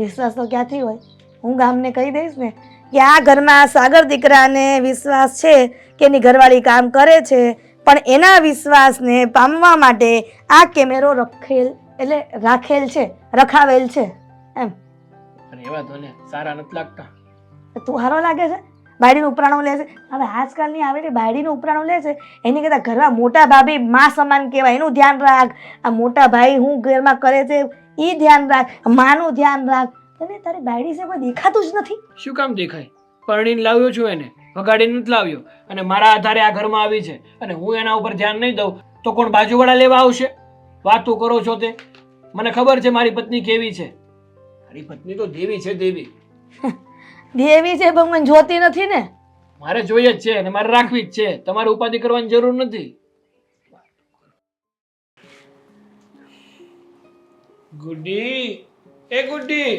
વિશ્વાસ તો ક્યાંથી હોય? હું ગામને કહી દઈશ ને કે આ ઘરમાં સાગર દીકરાને વિશ્વાસ છે કે એની ઘરવાળી કામ કરે છે, પણ એના વિશ્વાસને પામવા માટે આ કેમેરો રાખેલ છે, રખાવેલ છે એમ. અને એવા તો ને સારા નથી લાગતા. તું હારો લાગે છે? બાયડીનું ઉપરાણું લે છે. હવે આજકાલની આવેલી બાયડીનું ઉપરાણું લે છે એની કરતાં ઘરમાં મોટા ભાભી માં સમાન કહેવાય, એનું ધ્યાન રાખ. આ મોટા ભાઈ હું ઘરમાં કરે છે એ ધ્યાન રાખ, માનું ધ્યાન રાખ. તને તારી બાયડી છે કોઈ દેખાતું જ નથી. શું કામ દેખાય? પરણીને લાવ્યો છું એને, વગાડીને નથી લાવ્યો. અને મારા આધારે આ ઘરમાં આવી છે અને હું એના ઉપર ધ્યાન નહીં દઉં તો કોણ બાજુવાળા લેવા આવશે? વાતો કરો છો તે. મને ખબર છે મારી પત્ની કેવી છે. મારી પત્ની તો દેવી છે, દેવી. દેવી છે પણ મને જોતી નથી ને. મારે જોઈએ જ છે અને મારે રાખવી જ છે. તમારે ઉપાધિ કરવાની જરૂર નથી. ગુડ્ડી, એ ગુડ્ડી,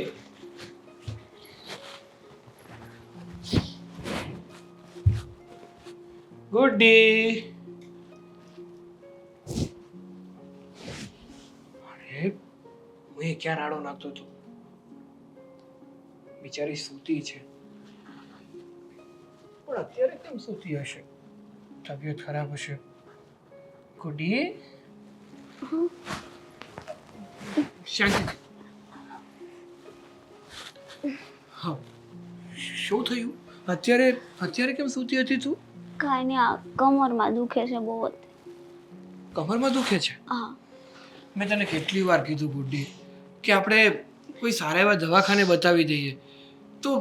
ગુડ્ડી. અરે હું ક્યાં રાડો નાખતો હતો? બિચારી સૂતી છે, પણ અત્યારે કેમ સૂતી હશે? તબિયત ખરાબ હશે. ગુડી, શાંતિ. હા, શું થયું? અત્યારે કેમ સૂતી હતી તું? કાંઈ નહીં, આ કમરમાં દુખે છે બહુ જ. કમરમાં દુખે છે? હા. મેં તને કેટલી વાર કીધું ગુડ્ડી કે આપણે કોઈ સારા એવા દવાખાને બતાવી દઈએ, તો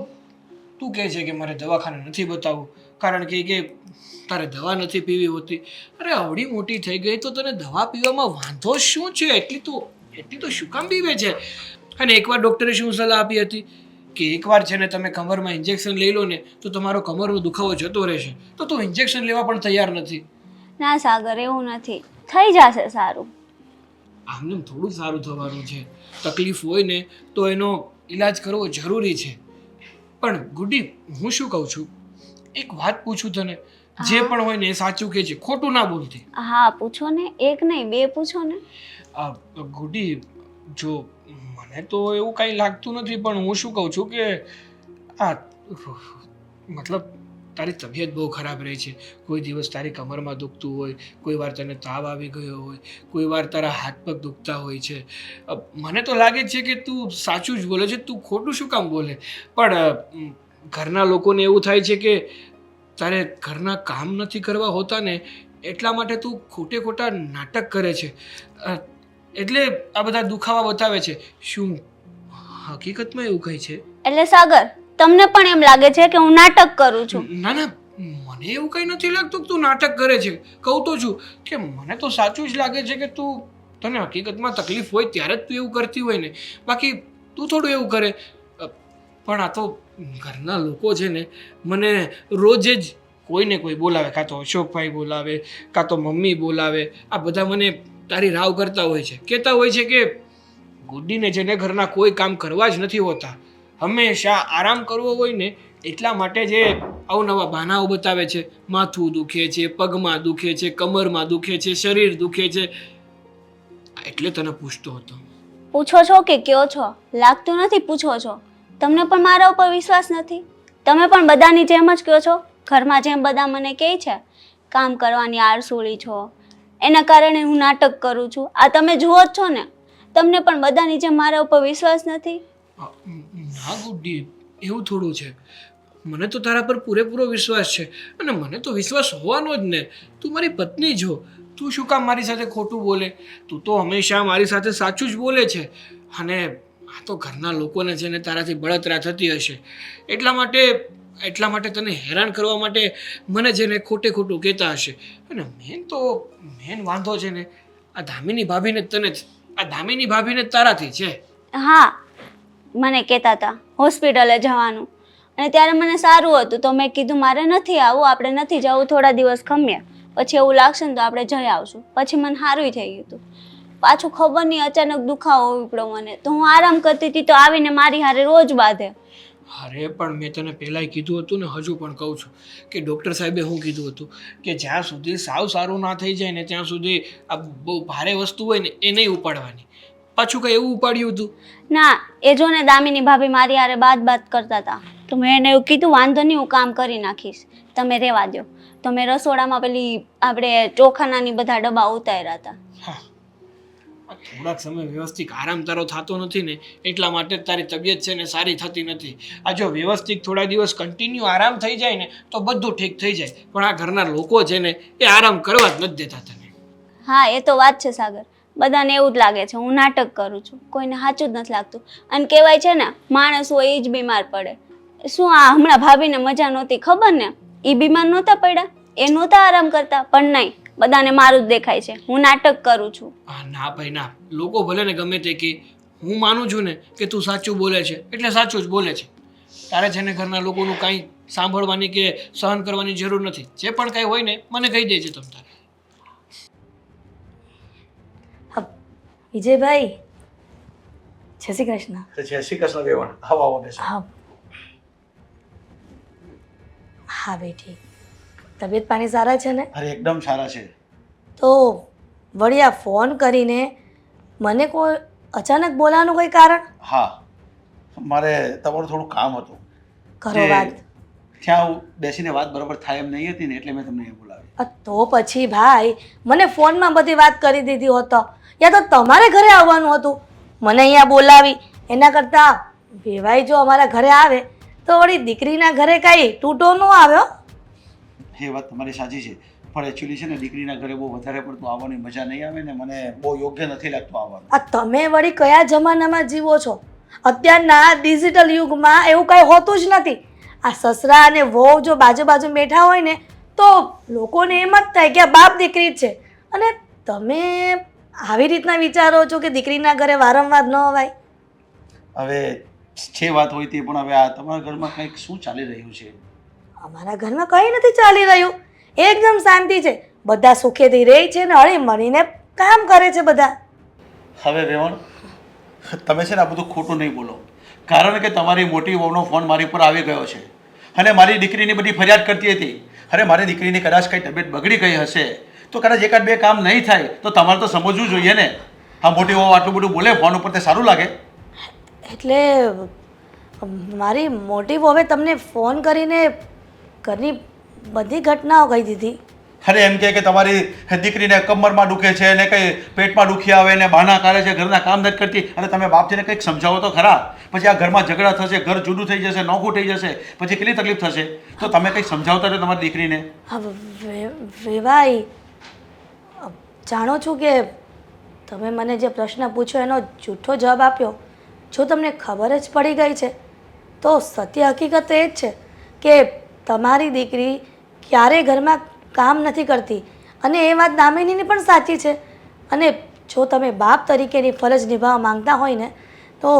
તું કહે છે કે મારે દવાખાને નથી બતાવવું કારણ કે તારે દવા નથી પીવી હોતી. અરે આવડી મોટી થઈ ગઈ તો તને દવા પીવામાં વાંધો શું છે? એટલી તો શું કામ પીવે છે? અને એકવાર ડૉક્ટરે શું સલાહ આપી હતી કે એકવાર છે ને તમે કમરમાં ઇન્જેક્શન લઈ લો ને તો તમારો કમરનો દુખાવો જતો રહેશે. તો તું ઇન્જેક્શન લેવા પણ તૈયાર નથી. ના સાગર, એવું નથી, થઈ જશે સારું. આમને થોડું સારું થવાનું છે. તકલીફ હોય ને તો એનો ઈલાજ કરવો જરૂરી છે. પણ ગુડી, હું શું કહું છું, એક વાત પૂછું તને, જે પણ હોય ને એ સાચું કે છે, ખોટું ના બોલતી. હા પૂછો ને, એક નહીં બે પૂછો ને. ગુડી, જો મને તો એવું કાંઈ લાગતું નથી, પણ હું શું કહું છું કે મતલબ તારી તબિયત બહુ ખરાબ રહે છે. કોઈ દિવસ તારી કમરમાં દુખતું હોય, કોઈ વાર તને તાવ આવી ગયો હોય, કોઈ વાર તારા હાથ પગ દુખતા હોય છે. મને તો લાગે છે કે તું સાચું જ બોલે છે, તું ખોટું શું કામ બોલે? પણ ઘરના લોકોને એવું થાય છે કે તારે ઘરના કામ નથી કરવા હોતા ને એટલા માટે તું ખોટા નાટક કરે છે, એટલે આ બધા દુખાવા બતાવે છે. શું હકીકતમાં એવું કહે છે? એટલે સાગર, તમને પણ એમ લાગે છે કે હું નાટક કરું છું? ના ના, મને એવું કંઈ નથી લાગતું કે તું નાટક કરે છે. કહું તો છું કે મને તો સાચું જ લાગે છે કે તને હકીકતમાં તકલીફ હોય ત્યારે જ તું એવું કરતી હોય ને, બાકી તું થોડું એવું કરે. પણ આ તો ઘરના લોકો છે ને મને રોજે જ કોઈને કોઈ બોલાવે, કાં તો અશોકભાઈ બોલાવે, કાં તો મમ્મી બોલાવે. આ બધા મને તારી રાવ કરતા હોય છે, કહેતા હોય છે કે ગુડ્ડીને છે ને ઘરના કોઈ કામ કરવા જ નથી હોતા, હંમેશા આરામ કરવો હોય ને એટલા માટે જે અવનવા બહાનાઓ બતાવે છે. માથું દુખે છે, પગમાં દુખે છે, કમરમાં દુખે છે, શરીર દુખે છે. એટલે તને પૂછતો હતો. પૂછો છો કે કયો છો? લાગતું નથી પૂછો છો. તમને પણ મારા ઉપર વિશ્વાસ નથી? તમે પણ બધાની જેમ જ કહો છો? ઘરમાં જેમ બધા મને કહે છે કામ કરવાની આળસુળી છો, એના કારણે હું નાટક કરું છું. આ તમે જુઓ જ છો ને. તમને પણ બધાની જેમ મારા ઉપર વિશ્વાસ નથી? ના ગુડ્ડી, એવું થોડું છે. મને તો તારા પર પૂરેપૂરો વિશ્વાસ છે અને મને તો વિશ્વાસ હોવાનો જ ને. તું મારી પત્ની છો, તું શું કામ મારી સાથે ખોટું બોલે? તું તો હંમેશા મારી સાથે સાચું જ બોલે છે. અને આ તો ઘરના લોકોને છે ને તારાથી બળતરા થતી હશે, એટલા માટે તને હેરાન કરવા માટે મને છે ને ખોટું કહેતા હશે. અને મેન વાંધો છે ને આ ધામીની ભાભીને તારાથી છે. હા, મને કહેતા હતા હોસ્પિટલે જવાનું અને ત્યારે મને સારું હતું તો મેં કીધું મારે નથી આવવું, આપણે નથી જવું, થોડા દિવસ ખમ્યા પછી એવું લાગશે ને તો આપણે જઈ આવશું. પછી મને સારું થઈ ગયું હતું. પાછું ખબર નહીં અચાનક દુખાવો ઉપડ્યો મને, તો હું આરામ કરતી હતી તો આવીને મારી હારે રોજ બાંધે. અરે પણ મેં તને પહેલાંય કીધું હતું ને, હજુ પણ કહું છું કે ડૉક્ટર સાહેબે શું કીધું હતું કે જ્યાં સુધી સાવ સારું ના થઈ જાય ને ત્યાં સુધી આ બહુ ભારે વસ્તુ હોય ને એ નહીં ઉપાડવાની. પાછું કંઈ એવું ઉપાડ્યું હતું? ના, એ જો ને દામિની ભાભી મારી હારે બાત કરતા હતા તો મેં એને એવું કીધું વાંધો નહીં, હું કામ કરી નાખીશ, તમે રહેવા દો. તો મેં રસોડામાં પેલી આપણે ચોખાનાની બધા ડબ્બા ઉતાર્યા હતા. હા, થોડાક સમય વ્યવસ્થિત આરામ તારો થતો નથી ને એટલા માટે તારી તબિયત છે ને સારી થતી નથી. આ જો વ્યવસ્થિત થોડા દિવસ કન્ટિન્યુ આરામ થઈ જાય ને તો બધું ઠીક થઈ જાય. પણ આ ઘરના લોકો છે ને એ આરામ કરવા જ નથી દેતા તને. હા, એ તો વાત છે સાગર. બધાને એવું જ લાગે છે હું નાટક કરું છું, કોઈને સાચું જ નથી લાગતું. અને કહેવાય છે ને માણસ હોય એ જ બીમાર પડે. શું આ હમણાં ભાભીને મજા નહોતી ખબર ને, એ બીમાર નહોતા પડ્યા, એ નહોતા આરામ કરતા, પણ નહીં, બધાને મારું જ દેખાય છે હું નાટક કરું છું. ના ભાઈ ના, લોકો ભલે ને ગમે તે કે હું માનું છું ને કે તું સાચું બોલે છે એટલે સાચું જ બોલે છે. તારે છે ને ઘરના લોકોનું કાંઈ સાંભળવાની કે સહન કરવાની જરૂર નથી. જે પણ કાંઈ હોય ને મને કહી દેજે તમ તારે. વિજયભાઈ, જય શ્રી કૃષ્ણ. જય શ્રી કૃષ્ણ વેવાણ. આવો બેસો. હા હા બેઠી. તબિયત પાણી સારા છે ને? અરે એકદમ સારા છે. તો વળી આ ફોન કરીને મને કોઈ અચાનક બોલાવાનું કોઈ કારણ? હા, મારે તમારું થોડું કામ હતું. કરો વાત. ત્યાં બેસીને વાત બરાબર થાય એમ નહીં હતી ને એટલે મેં તમને એ બોલાવી. તો પછી ભાઈ મને ફોનમાં બધી વાત કરી દીધી હોત યા તો તમારે ઘરે આવવાનું હતું, મને અહીંયા બોલાવી. એના કરતાં વેવાઈ જો અમારા ઘરે આવે તો વળી દીકરીના ઘરે કાંઈ તૂટો ન આવ્યો. એ વાત તમારી સાચી છે, પણ એકચ્યુઅલી છે ને દીકરીના ઘરે બહુ વધારે પડતું આવવાની મજા નહીં આવે ને મને બહુ યોગ્ય નથી લાગતું આવવાનું. આ તમે વળી કયા જમાનામાં જીવો છો? અત્યારના ડિજિટલ યુગમાં એવું કાંઈ હોતું જ નથી. આ સસરા અને વહુ જો બાજુ બેઠા હોય ને તો લોકોને એમ જ થાય કે આ બાપ દીકરી જ છે. અને તમે આવી રીતના વિચારો છો કે દીકરીના ઘરે વારંવાર ન અવાય? હવે છે વાત હોય તે, પણ હવે આ તમારા ઘરમાં કંઈક શું ચાલી રહ્યું છે? અમારા ઘરમાં કંઈ નથી ચાલી રહ્યું, એકદમ શાંતિ છે, બધા સુખેથી રહે છે ને હળી મળીને કામ કરે છે બધા. હવે વેવાણ, તમે છે ને આ બધું ખોટું નહીં બોલો, કારણ કે તમારી મોટી વહુનો ફોન મારી પર આવી ગયો છે અને મારી દીકરીની બધી ફરિયાદ કરતી હતી. અરે મારી દીકરીની કદાચ કંઈ તબિયત બગડી ગઈ હશે તો કદાચ એકાદ બે કામ નહીં થાય તો તમારે તો સમજવું જોઈએ ને. હા, મોટી વહુ આટલું બધું બોલે ફોન ઉપર તે સારું લાગે? એટલે મારી મોટી વહુએ તમને ફોન કરીને ઘરની બધી ઘટનાઓ કહી દીધી? અરે એમ કે તમારી દીકરીને કમરમાં દુખે છે ને કંઈ પેટમાં દુખી આવે ને બહાના કાઢે છે, ઘરના કામ નથી કરતી. અને તમે બાપ થઈને કંઈક સમજાવો તો ખરા. પછી આ ઘરમાં ઝઘડા થશે, ઘર જુદું થઈ જશે, નોખું થઈ જશે, પછી કેટલી તકલીફ થશે. તો તમે કંઈક સમજાવતા રહો તમારી દીકરીને. હા વેવાઈ, જાણો છું કે તમે મને જે પ્રશ્ન પૂછ્યો એનો જૂઠો જવાબ આપ્યો. જો તમને ખબર જ પડી ગઈ છે તો સત્ય હકીકત એ જ છે કે તમારી દીકરી ક્યારેય ઘરમાં કામ નથી કરતી અને એ વાત દામિનીની પણ સાચી છે. અને જો તમે બાપ તરીકેની ફરજ નિભાવવા માંગતા હોય ને તો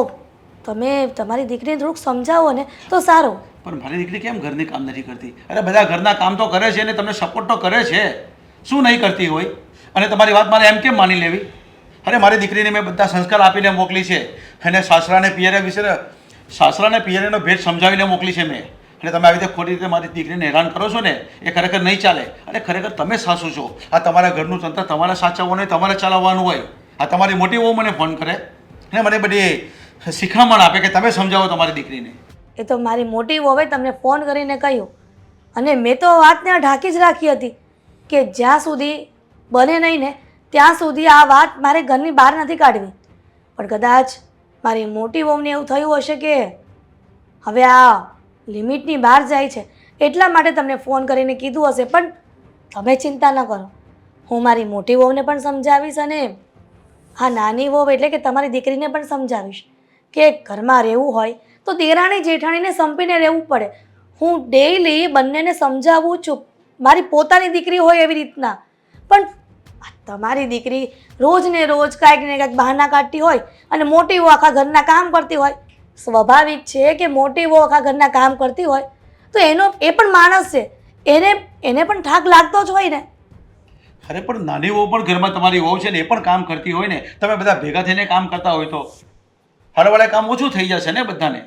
તમે તમારી દીકરીને થોડુંક સમજાવો ને તો સારું. પણ મારી દીકરી કેમ ઘરની કામ નથી કરતી? અરે બધા ઘરના કામ તો કરે છે ને તમને સપોર્ટ તો કરે છે, શું નહીં કરતી હોય? અને તમારી વાત મારે એમ કેમ માની લેવી? અરે મારી દીકરીને મેં બધા સંસ્કાર આપીને મોકલી છે અને સાસરાને પિયરેનો ભેદ સમજાવીને મોકલી છે મેં. અને તમે આવી રીતે ખોટી રીતે મારી દીકરીને હેરાન કરો છો ને એ ખરેખર નહીં ચાલે. અને ખરેખર તમે સાસુ છો, આ તમારા ઘરનું તંત્ર તમારે સાચવવાનું હોય, તમારે ચલાવવાનું હોય. આ તમારી મોટી વહુ મને ફોન કરે અને મને બધી શિખામણ આપે કે તમે સમજાવો તમારી દીકરીને. એ તો મારી મોટી વહુએ તમને ફોન કરીને કહ્યું અને મેં તો વાતને ઢાંકી જ રાખી હતી કે જ્યાં સુધી બને નહીં ને ત્યાં સુધી આ વાત મારે ઘરની બહાર નથી કાઢવી. પણ કદાચ મારી મોટી વહુને એવું થયું હશે કે હવે આ લિમિટની બહાર જાય છે એટલા માટે તમને ફોન કરીને કીધું હશે. પણ તમે ચિંતા ન કરો, હું મારી મોટી વહુને પણ સમજાવીશ અને હા નાની વહુ એટલે કે તમારી દીકરીને પણ સમજાવીશ કે ઘરમાં રહેવું હોય તો દેરાણી જેઠાણીને સંપીને રહેવું પડે. હું ડેઈલી બંનેને સમજાવું છું, મારી પોતાની દીકરી હોય એવી રીતના. પણ તમારી દીકરી રોજ ને રોજ કાંઈક ને કાંઈક બહાના કાઢતી હોય અને મોટી વહુ આખા ઘરના કામ કરતી હોય. સ્વાભાવિક છે કે મોટી વહુ આખા ઘરના કામ કરતી હોય તો એ પણ માણસ છે, એને પણ થાક લાગતો જ હોય ને. અરે પણ નાની વહુ પણ ઘરમાં તમારી વહુ છે ને, એ પણ કામ કરતી હોય ને. તમે બધા ભેગા થઈને કામ કરતા હોય તો હરવાળે કામ ઓછું થઈ જશે ને બધાને.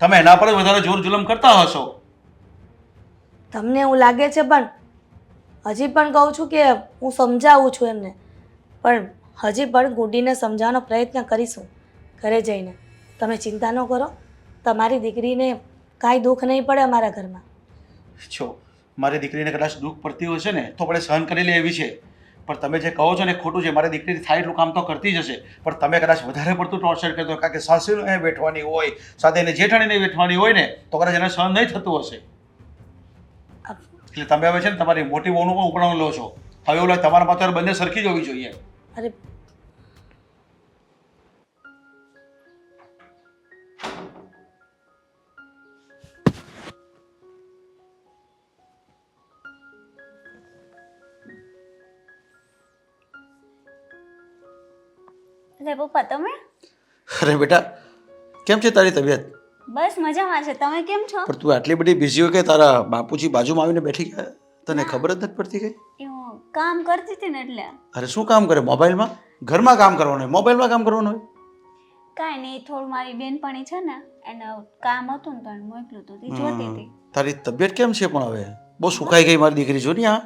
તમે એના પર જ વધારે જોર જુલમ કરતા હશો. તમને એવું લાગે છે પણ હજી પણ કહું છું કે હું સમજાવું છું એમને, પણ હજી પણ ગુડીને સમજાવવાનો પ્રયત્ન કરીશું ઘરે જઈને. તમે ચિંતા ન કરો, તમારી દીકરીને કાંઈ દુઃખ નહીં પડે અમારા ઘરમાં. જો મારી દીકરીને કદાચ દુઃખ પડતી હશે ને તો આપણે સહન કરી લે એવી છે. પણ તમે જે કહો છો ને ખોટું છે. મારી દીકરી થાય એટલું કામ તો કરતી જ હશે, પણ તમે કદાચ વધારે પડતું ટોર્ચર કરતો કારણ કે સાસુને બેઠવાની હોય સાથે એને જેઠાણીને બેઠવાની હોય ને તો કદાચ એને સહન નહીં થતું હશે. એટલે તમે હવે છે ને તમારી મોટી વહુનું પણ ઉપરાણું લો છો. હવે એવું લાગે તમારા માથે બંને સરખી જ હોવી જોઈએ. અરે લે પપ્પા તમે? અરે બેટા કેમ છે તારી તબિયત? બસ મજામાં છે, તમે કેમ છો? પણ તું આટલી બધી બિઝી હોય કે તારા બાપુજી બાજુમાં આવીને બેઠી ગયા, તને ખબર જ નથી પડતી કઈ? હું કામ કરતી હતી ને એટલે. અરે શું કામ કરે? મોબાઈલમાં? ઘરમાં કામ કરવાનું હોય, મોબાઈલમાં કામ કરવાનું હોય? કાંઈ નહીં, થોડું મારી બેનપણી છે ને એને કામ હતું ને તો એને મોકલ્યું હતું, તે જોતી હતી. તારી તબિયત કેમ છે પણ હવે? બહુ સુકાઈ ગઈ મારી દીકરી. જો ને આ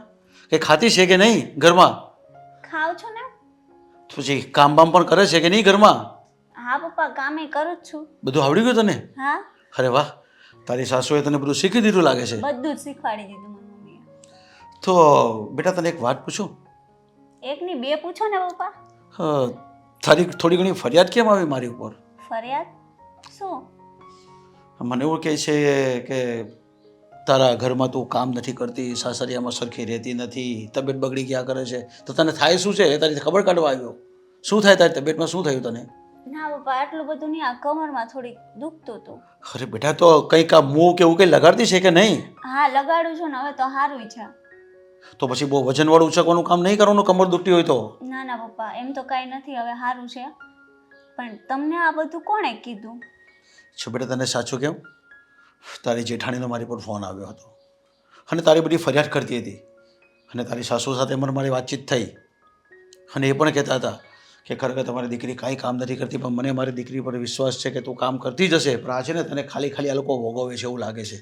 કે ખાતી છે કે નહીં ઘરમાં? ખાવ છો ને? પછી કામ બામ પણ કરે છે કે નહીં ઘરમાં? હા પપ્પા, કામે કરું જ છું. બધું આવડી ગયું તને? હા, અરે વાહ, તારી સાસુએ તને બધું શીખી દીધું લાગે છે. બધું જ શીખવાડી દીધું મને મમ્મીએ. તો બેટા તને એક વાત પૂછું? એકની બે પૂછો ને પપ્પા. તારી થોડી ઘણી ફરિયાદ કેમ આવી મારી ઉપર? ફરિયાદ? શું? મને એવું કહે છે કે તારા ઘરમાં તું કામ નથી કરતી, સાસરિયામાં સરખી રહેતી નથી, તબિયત બગડી ગયા કરે છે. તો તને થાય શું છે? તારી ખબર કાઢવા આવ્યો. શું થાય તારી તબિયતમાં? શું થયું તને? ના પપ્પા, આટલું બધું નહીં, આ કમરમાં થોડીક દુખતું હતું. અરે બેટા તો કંઈક આ મૂવ કે એવું કંઈ લગાડતી છે કે નહીં? હા લગાડું છું ને, હવે તો સારું છે. તો પછી બહુ વજનવાળું ઉચકવાનું કામ નહીં કરવાનું કમર દુખતી હોય તો? ના ના પપ્પા, એમ તો કાંઈ નથી, હવે સારું છે. પણ તમને આ બધું કોણે કીધું? છો બેટા તને સાચું કેમ, તારી જેઠાણીનો મારી પર ફોન આવ્યો હતો અને તારી બધી ફરિયાદ કરતી હતી અને તારી સાસુ સાથે મને મારી વાતચીત થઈ અને એ પણ કહેતા હતા કે ખરેખર તમારી દીકરી કાંઈ કામ નથી કરતી, પણ મને મારી દીકરી પર વિશ્વાસ છે કે તું કામ કરતી જ હશે, પણ આ છે ને તને ખાલી ખાલી આ લોકો ભોગવે છે એવું લાગે છે.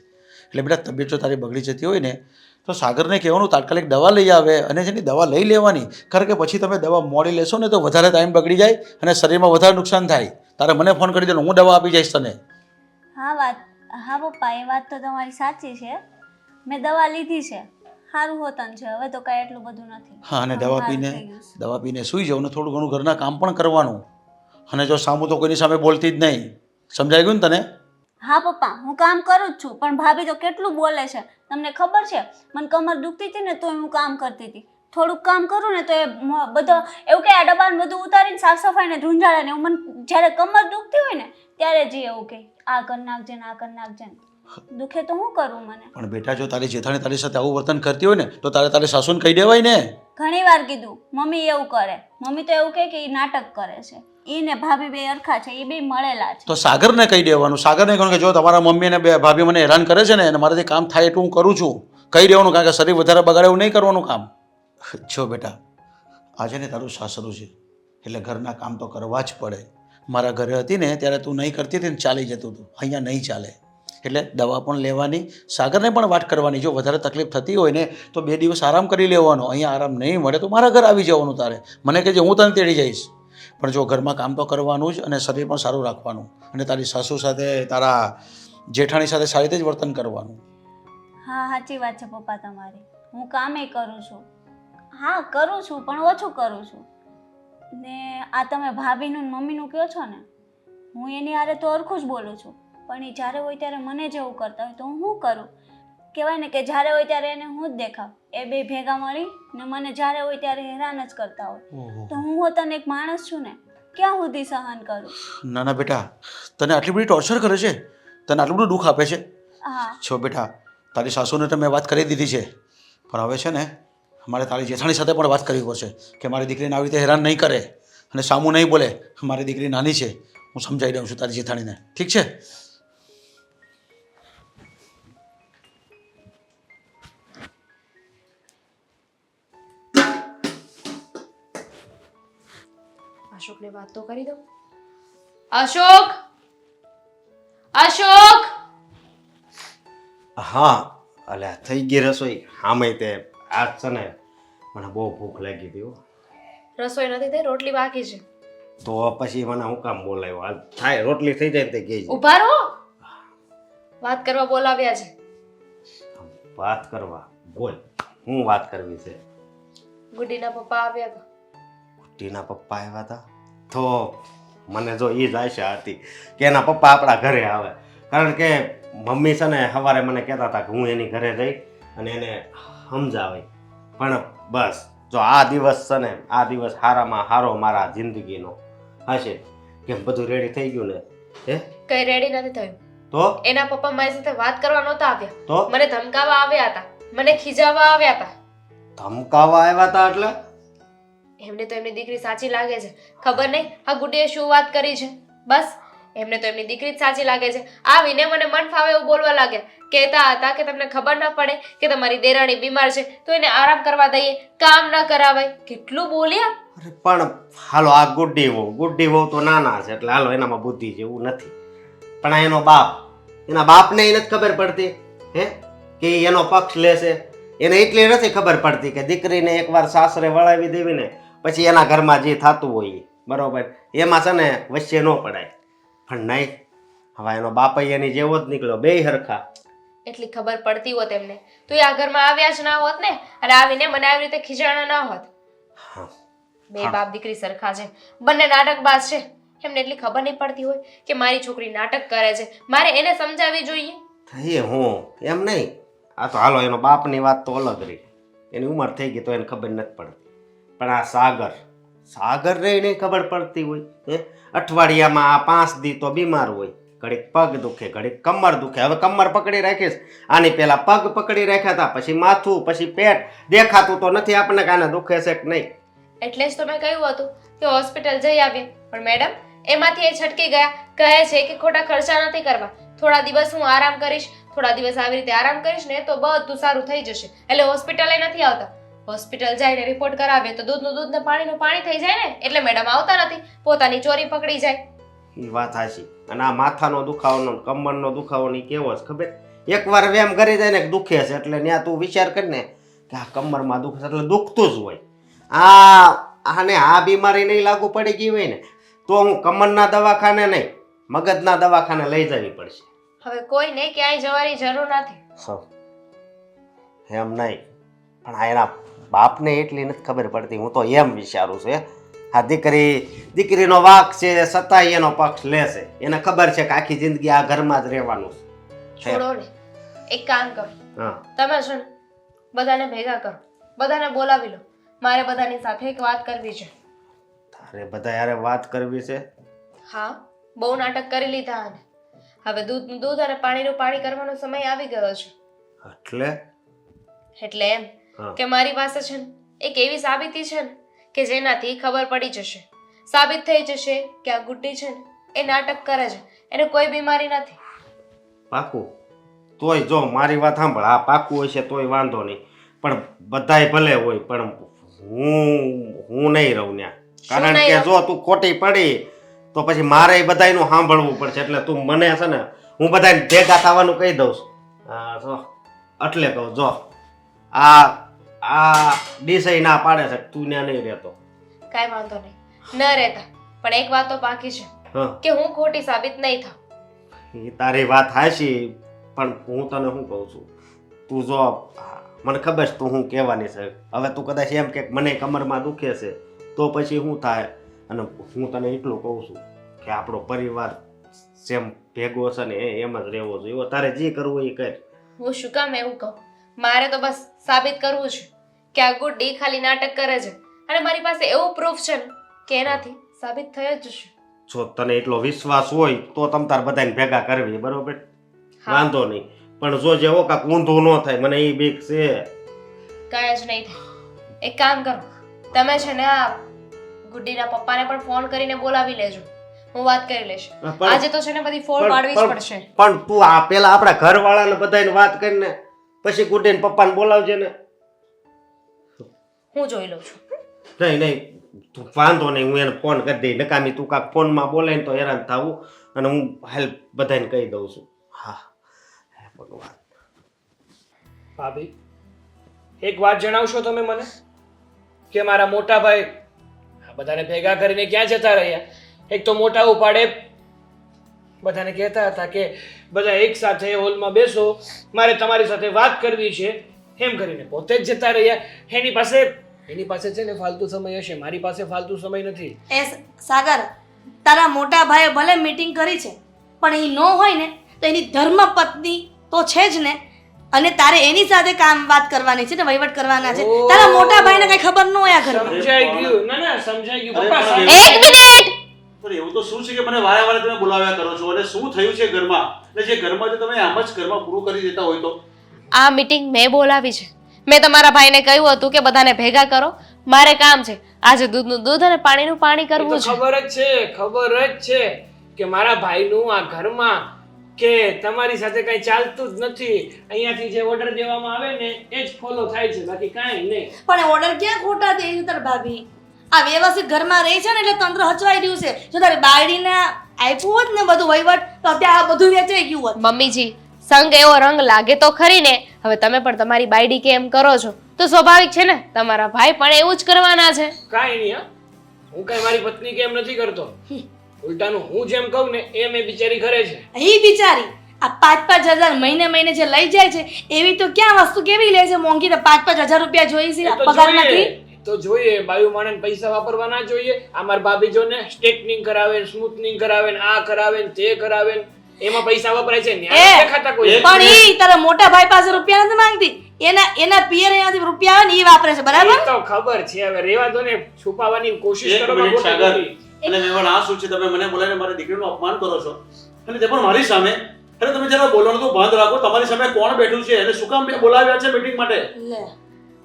એટલે બેટા તબિયત જો તારી બગડી જતી હોય ને તો સાગરને કહેવાનું તાત્કાલિક દવા લઈ આવે અને જેની દવા લઈ લેવાની. કારણ કે પછી તમે દવા મોડી લેશો ને તો વધારે ટાઈમ બગડી જાય અને શરીરમાં વધારે નુકસાન થાય. તારે મને ફોન કરી દે, હું દવા આપી જઈશ તને. હા પપ્પા, એ વાત તો તમારી સાચી છે. મેં દવા લીધી છે, સારું હોતન છે, હવે તો કાંઈ એટલું બધું નથી. હા, અને સારું થઈ ગયું છે. દવા પીને સૂઈ જાવ ને થોડું ઘણું ઘરના કામ પણ કરવાનું. અને જો સામું તો કોઈની સામે બોલતી જ નહીં. સમજાઈ ગયું ને તને? હા પપ્પા, હું કામ કરું જ છું, પણ ભાભી તો કેટલું બોલે છે તમને ખબર છે? મને કમર દુખતી હતી ને તો હું કામ કરતી હતી. થોડુંક કામ કરું ને તો એ બધો એવું કે આ ડબ્બાને બધું ઉતારીને સાફ સફાઈને ધૂંઝાડે ને મને જ્યારે કમર દુખતી હોય ને ત્યારે જ એવું કે આ કરી નાખજે ને આ કરી નાખજે ને. દુખે તો હું કરું મને? પણ બેટા જો તારી જેઠાણી તારી સાથે આવું વર્તન કરતી હોય ને તો તારી સાસુને કહી દેવાય ને. ઘણી વાર કીધું, મમ્મી એવું કરે. મમ્મી તો એવું કે એ નાટક કરે છે. એ ને ભાભી બે અરખા છે, એ બે મળેલા છે. તો સાગરને કહી દેવાનું. સાગરને કહ્યું કે જો તમારા મમ્મી અને ભાભી મને હેરાન કરે છે ને અને મારાથી કામ થાય એટલું હું કરું છું, કહી દેવાનું. કારણ કે શરીર વધારે બગાડે એવું નહીં કરવાનું કામ. જો બેટા આજે ને તારું સાસરું છે એટલે ઘરના કામ તો કરવા જ પડે. મારા ઘરે હતી ને ત્યારે તું નહીં કરતી હતી ને ચાલી જતું હતું, અહીંયા નહીં ચાલે. એટલે દવા પણ લેવાની, સાગરને પણ વાત કરવાની. જો વધારે તકલીફ થતી હોય ને તો 2 દિવસ આરામ કરી લેવાનો. અહીંયા આરામ નહીં મળે તો મારા ઘર આવી જવાનું તારે. મને કહેજે, હું તને તેડી જઈશ. પણ જો ઘરમાં કામ તો કરવાનું જ અને શરીર પણ સારું રાખવાનું અને તારી સાસુ સાથે તારા જેઠાણી સાથે સારી રીતે જ વર્તન કરવાનું. હા સાચી વાત છે પપ્પા તમારી. હું કામે કરું છું. હા કરું છું પણ ઓછું કરું છું. ને આ તમે ભાભીનું ને મમ્મીનું કહો છો ને, હું એની હારે તો હરખું જ બોલું છું, પણ એ જ્યારે હોય ત્યારે મને જેવું કરતા હોય તો હું શું કરું? કહેવાય ને કે જ્યારે હોય ત્યારે એને હું જ દેખાવ. એ બે ભેગા મળી ને મને જ્યારે હોય ત્યારે હેરાન જ કરતા હોય. તો હું હોતને એક માણસ છું ને, ક્યાં સુધી સહન કરું? ના ના બેટા, તને આટલી બધી ટોર્ચર કરે છે, તને આટલું બધું દુઃખ આપે છે. હા છો બેટા, તારી સાસુને તો મેં વાત કરી દીધી છે, પણ હવે છે ને મારે તારી જેઠાણી સાથે પણ વાત કરવી પડશે કે મારી દીકરીને આવી રીતે હેરાન નહીં કરે અને સામું નહીં બોલે. મારી દીકરી નાની છે, હું સમજાવી દઉં છું તારી જેઠાણીને, ઠીક છે? અશોકને વાત તો કરી દઉં. અશોક, અશોક! હા અલ્યા થઈ ગઈ રસોઈ. આમે તે આજ છે ને મને બહુ ભૂખ લાગી હતી હો. રસોઈ નથી થઈ, રોટલી બાકી છે. તો પછી મને હું કામ બોલાવ્યો? હાલ થાય રોટલી થઈ જાય ને તે ગઈ. ઊભા રહો, વાત કરવા બોલાવ્યા છે. વાત કરવા બોલ, હું વાત કરવી છે? ગુડીના પપ્પા આવ્યા હતા. ટીના પપ્પા આવ્યા હતા તો મને જો એ જ આશા હતી કે એના પપ્પા આપણા ઘરે આવે, કારણ કે મમ્મી છે ને સવારે મને કહેતા હતા કે હું એની ઘરે જઈ અને એને સમજાવે. પણ બસ જો આ દિવસ છે ને આ દિવસ હારામાં હારો મારા જિંદગીનો હશે. કેમ બધું રેડી થઈ ગયું ને? હે કઈ રેડી નથી થયું. તો એના પપ્પા મારી સાથે વાત કરવા નહોતા આવ્યા, તો મને ધમકાવા આવ્યા હતા, મને ખીજાવવા આવ્યા હતા. ધમકાવા આવ્યા હતા એટલે? એમને તો એમની દીકરી સાચી લાગે છે. ખબર નહીં આ ગુડીએ શું વાત કરી છે. બસ એમને તો એમની દીકરી જ સાચી લાગે છે. આવીને મને મન ફાવે એવું બોલવા લાગે. કહેતા હતા કે તમને ખબર ના પડે કે તમારી દેરાણી બીમાર છે તો એને આરામ કરવા દઈએ, કામ ન કરાવાય. કેટલું બોલ્યા. અરે પણ હાલો આ ગુડ્ડી વહુ તો નાના છે એટલે હાલો એનામાં બુદ્ધિ જેવું નથી. પણ આ એનો બાપ, એના બાપને એ નથી ખબર પડતી હે કે એનો પક્ષ લેશે. એને એટલી નથી ખબર પડતી કે દીકરીને એકવાર સાસરે વળાવી દેવી ને પછી એના ઘરમાં જે થતું હોય એ બરોબર એમાં છે ને વચ્ચે ન પડાય. પણ નહીં, હવે એનો બાપ એની જેવો જ નીકળ્યો, બેય હરખા. એટલી ખબર પડતી હોત એમને તો એ આ ઘરમાં આવ્યા જ ના હોત ને, અને આવીને મને આવી રીતે ખીજાણા ના હોત. બે બાપ દીકરી સરખા છે, બંને નાટકબાજ છે. એમને એટલી ખબર નહીં પડતી હોય કે મારી છોકરી નાટક કરે છે, મારે એને સમજાવવી જોઈએ. થઈએ હું એમ નહીં. આ તો હાલો એનો બાપની વાત તો અલગ રહી, એની ઉંમર થઈ ગઈ તો એને ખબર નથી પડતી. પણ આ સાગરને નહીં ખબર પડતી હોય હે. અઠવાડિયામાં આ 5 દી તો બીમાર હોય, ઘડીક પગ દુખે, ઘડીક કમર દુખે. હવે કમર પકડી રાખીશ, આની પહેલા પગ પકડી રાખ્યા હતા, પછી માથું, પછી પેટ. દેખાતું તો નથી આપણને કે આને દુખે છે કે નહીં. એટલે જ તો મેં કહ્યું હતું કે હોસ્પિટલ જઈ આવીએ, પણ મેડમ એમાંથી એ છટકી ગયા. કહે છે કે ખોટા ખર્ચા નથી કરવા, થોડા દિવસ હું આરામ કરીશ, થોડા દિવસ આવી રીતે આરામ કરીશ ને તો બધું સારું થઈ જશે. એટલે હોસ્પિટલે નથી આવતા. હોસ્પિટલ જઈને રિપોર્ટ કરાવે તો દૂધનું દૂધ ને પાણીનું પાણી થઈ જાય ને, એટલે મેડમ આવતા નથી, પોતાની ચોરી પકડી જાય. એ વાત હાચી. અને આ માથાનો દુખાવાનો, કમરનો દુખાવો ની કેવો છે ખબર? એકવાર વ્યાયામ કરી જાય ને દુખે છે એટલે ત્યાં તું વિચાર કરીને કે આ કમરમાં દુખે એટલે દુખતું જ હોય. આને આ બીમારી નહીં લાગુ પડી ગઈ હોય ને તો હું કમરના દવાખાને નહીં મગજના દવાખાને લઈ જવી પડશે. હવે કોઈને ક્યાંય જવાની જરૂર નથી. એમ નહીં, પણ આ એના બાપને એટલી નથી ખબર પડતી. હું તો એમ વિચારું છું આ દીકરીનો વાંક છે છતાંય એનો પક્ષ લેશે. એને ખબર છે કે આખી જિંદગી આ ઘરમાં જ રહેવાનું છે. છોડો ને, એક કામ કરો, હા તમે છે ને બધાને ભેગા કરો, બધાને બોલાવી લો. મારે બધાની સાથે એક વાત કરવી છે. તારે બધા યારે વાત કરવી છે? હા, બહુ નાટક કરી લીધા અને હવે દૂધનું દૂધ અને પાણીનું પાણી કરવાનો સમય આવી ગયો છે. એટલે એમ કે મારી પાસે છે ને એક એવી સાબિતી છે ને કે જેનાથી ખબર પડી જશે, સાબિત થઈ જશે કે આ ગુડ્ડી છે ને એ નાટક કરે છે, એને કોઈ બીમારી નથી. પાકું? તોય જો મારી વાત સાંભળ, આ પાકું હોય છે તોય વાંધો નહીં, પણ બધાય ભલે હોય પણ હું નહીં રહું ત્યાં. કારણ કે જો તું ખોટી પડી તો પછી મારે બધાયનું સાંભળવું પડશે. એટલે તું મને છે ને હું બધાને ભેગા થવાનું કહી દઉં છું. એટલે કહું જો આ ડીસાઈ ના પાડે છે તું ત્યાં નહીં રહેતો. કાંઈ વાંધો નહીં, ન રહેતા. પણ એક વાત તો બાકી છે હા કે હું ખોટી સાબિત નહીં થાઉં. એ તારી વાત હાચી, પણ હું તને શું કહું છું, તું જો મને ખબર છે તું હું કહેવાની છે. હવે તું કદાચ એમ કે મને કમરમાં દુખે છે તો પછી શું થાય? અને હું તને એટલું કહું છું કે આપણો પરિવાર જેમ ભેગો છે ને એમ જ રહેવો જોઈએ. તારે જે કરવું એ કર. હું શું કામ એવું કહું? મારે તો બસ સાબિત કરવું છે કે આ ગુડ્ડી ખાલી નાટક કરે છે અને મારી પાસે એવું પ્રૂફ છે ને કે એનાથી સાબિત થઈ જ જશે. જો તને એટલો વિશ્વાસ હોય તો તમ તાર બધાને ભેગા કરવી, બરોબર? વાંધો નહીં, પણ જો જેવો કાંક ઊંધું ન થાય, મને એ બીક છે. કાંઈ જ નહીં થાય. એક કામ કરો, તમે છે ને આ ગુડ્ડીના પપ્પાને પણ ફોન કરીને બોલાવી લેજો. હું વાત કરી લઈશ. આજે તો છે ને બધી ફોન પાડવી જ પડશે. પણ તું આ પેલા આપણા ઘરવાળાને બધાને વાત કરીને પછી ગુડ્ડીને પપ્પાને બોલાવજે ને. હું જોઈ લઉં છું. નહીં નહીં, તું વાંધો નહીં, હું એને ફોન કરી દઈ. નકામી તું કાંક ફોનમાં બોલે ને તો હેરાન થાવું, અને હું હેલ્પ બધાને કહી દઉં છું. હા હે ભગવાન. ભાભી, એક વાત જણાવશો તમે મને કે મારા મોટા ભાઈ આ બધાને ભેગા કરીને ક્યાં જતા રહ્યા? એક તો મોટા ઉપાડે બધાને કહેતા હતા કે બધા એક સાથે હોલમાં બેસો, મારે તમારી સાથે વાત કરવી છે, એમ કરીને પોતે જ જતા રહ્યા. એની પાસે છે ને ફાલતુ સમય હશે, મારી પાસે ફાલતુ સમય નથી. એ સાગર, તારા મોટા ભાઈએ ભલે મીટિંગ કરી છે પણ એ ન હોય ને તો એની ધર્મપત્ની તો છે જ ને, અને તારે એની સાથે કામ વાત કરવાની છે ને, વહીવટ કરવાના છે. તારા મોટા ભાઈને કઈ ખબર ન હોય આ ઘરમાં. સમજાઈ ગયું? ના સમજાઈ ગયું પપ્પા. એક મિનિટ. પણ એવું તો શું છે કે મને વારે વારે તમે બોલાવ્યા કરો છો, અને શું થયું છે ઘરમાં? એટલે જે ઘરમાં જો તમે આમ જ ઘરમાં પૂરું કરી દેતા હોય તો? આ મીટિંગ મેં બોલાવી છે. મેં તમારા ભાઈને કહ્યું હતું કે બધાને ભેગા કરો, મારે કામ છે. આજે દૂધનું દૂધ અને પાણીનું પાણી એ તો કરવું છે. ખબર જ છે કે મારા ભાઈનું આ ઘરમાં કે તમારી સાથે કઈ ચાલતું જ નથી. અહીંયાથી જે ઓર્ડર દેવામાં આવે ને એ જ ફોલો થાય છે, બાકી કાંઈ નહીં. પણ ઓર્ડર ક્યાં ખોટા દે છે તાર ભાભી? આ વ્યવસ્થિત ઘરમાં રહે છે ને એટલે તંત્ર હચવાઈ રહ્યું છે. જો તારી બાયડીને આપ્યું હોત ને બધું વહીવટ તો ત્યાં આ બધું વેચાઈ ગયું હોત. મમ્મીજી, સંગ એવો રંગ લાગે તો ખરી ને. હવે તમે પણ તમારી બાયડી કે એમ કરો છો તો સ્વાભાવિક છે ને, તમારા ભાઈ પણ એવું જ કરવાના છે. કાંઈ નહીં. હા, હું કઈ મારી પત્ની કે એમ નથી કરતો. ઉલટાનું હું જેમ કહું ને એમ એ બિચારી કરે છે. એ બિચારી આ 5,000 મહિને જે લઈ જાય છે એવી તો ક્યાં વસ્તુ કેવી લે છે મોંઘી? 5,000 રૂપિયા જોઈએ છે એ તો પગારમાંથી. જોઈએ, તો જોઈએ. બાયુ માણસ પૈસા વાપરવા ના જોઈએ. આ મારી ભાભી જો ને સ્ટ્રેટનિંગ કરાવે, સ્મૂથનિંગ કરાવે, આ કરાવે ને તે કરાવે, એમાં પૈસા વપરાય છે. ન્યાય દેખાતા કોઈ પણ ઈ તારા મોટા ભાઈ પાસે રૂપિયા નથી માંગતી. એના પિયર અહીંયાથી રૂપિયા આવે ને ઈ વાપરે છે, બરાબર? એ તો ખબર છે. હવે રેવા દો ને, છુપાવવાની કોશિશ એક કરો. મિનિટ સાગર, અને મેવણ આ શું છે? તમે મને બોલાવીને મારી દીકરીનું અપમાન કરો છો, અને તે પણ મારી સામે. અરે તમે જરા બોલવાનું તો બંધ રાખો. તમારી સામે કોણ બેઠું છે અને શું કામ બોલાવ્યા છે મીટિંગ માટે? લે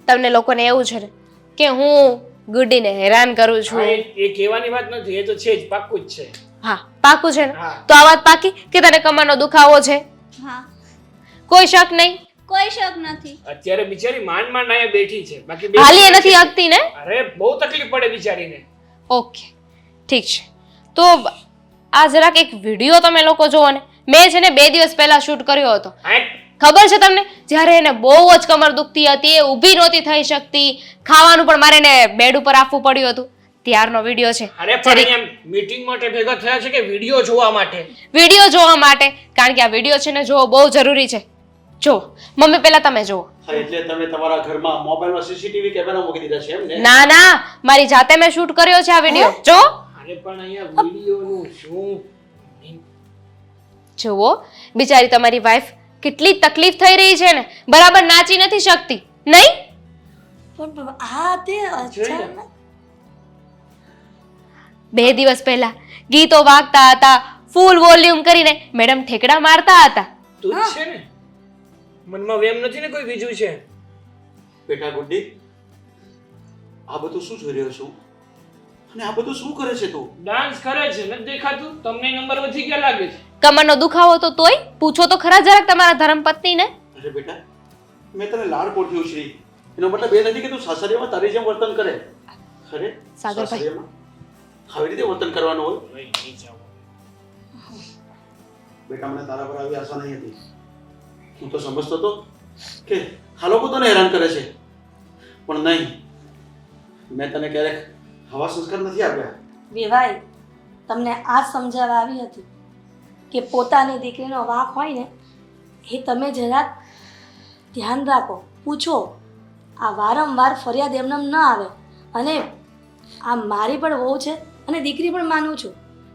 તમને લોકોને એવું છે ને કે હું ગુડ્ડીને હેરાન કરું છું. એ કહેવાની વાત નથી, એ તો છે જ, પાક્કું જ છે. હા, પાકું છે ને? હા. તો આ વાત પાકી કે તને કમરનો દુખાવો છે? હા, કોઈ શક નહીં? કોઈ શક નથી. અત્યારે બિચારી માંડ અહીંયા બેઠી છે, બાકી હાલી એ નથી હકતી ને? અરે બહુ તકલીફ પડે બિચારીને. ઓકે, ઠીક છે. તો આ જરાક એક વિડીયો તમે લોકો જોવો ને. મેં છે ને 2 દિવસ પહેલા શૂટ કર્યો હતો. ખબર છે તમને? જ્યારે એને બહુ જ કમર દુખતી હતી, એ ઊભી નહોતી થઈ શકતી, ખાવાનું પણ મારે એને બેડ ઉપર આપવું પડ્યું હતું, ત્યારનો વિડીયો છે. અરે પણ અહીંયા મીટિંગ માટે ભેગા થયા છે કે વિડીયો જોવા માટે? વિડીયો જોવા માટે, કારણ કે આ વિડીયો છે ને જોવો બહુ જરૂરી છે. જો મમ્મી પહેલા તમે જુઓ. હા, એટલે તમે તમારા ઘરમાં મોબાઈલમાં સીસીટીવી કેમેરા મૂકી દીધા છે એમ ને? ના ના, મારી જાતે મેં શૂટ કર્યો છે આ વિડીયો. જો અરે પણ અહીંયા વિડીયોનું શું? જુઓ, બિચારી તમારી વાઈફ કેટલી તકલીફ થઈ રહી છે ને, બરાબર નાચી નથી શકતી. નહીં? પણ હા તે અચ્છા. 2 દિવસ પહેલા ગીતો વાગતા હતા, ફૂલ વોલ્યુમ કરીને મેડમ ઠેકડા મારતા હતા. તું જ છે ને? મનમાં વેમ નથી ને કોઈ બીજું છે? બેટા ગુડ્ડી, આ બધું શું જોઈ રહ્યો છું? અને આ બધું શું કરે છે તું? ડાન્સ કરે છે, નથી દેખાતું? તમને નંબર વધી ગયા લાગે છે. કમરનો દુખાવો તો તોય પૂછો તો ખરા જરાક તમારા ધર્મપત્નીને. અરે બેટા, મેં તને લાડકોડથી ઉછરી, એનો મતલબ એ નથી કે તું સાસરિયામાં તારી જેમ વર્તન કરે. અરે સાગરભાઈ, સાસરિયામાં આવી રીતે વર્તન કરવાનું હોય? બેટા, મને તારા પર આવી આશા નહીં હતી. હું તો સમજતો હતો કે આ લોકો તને હેરાન કરે છે, પણ નહીં. મેં તને ક્યારેક હવા સંસ્કાર નથી આપ્યા. વિવાય તમને આ સમજાવવા આવી હતી કે પોતાની દીકરીનો વાંક હોય ને એ તમે જરાક ધ્યાન રાખો, પૂછો. આ વારંવાર ફરિયાદ એમને ન આવે. અને આ મારી પણ વહુ છે અને દીકરી પણ માનું છું,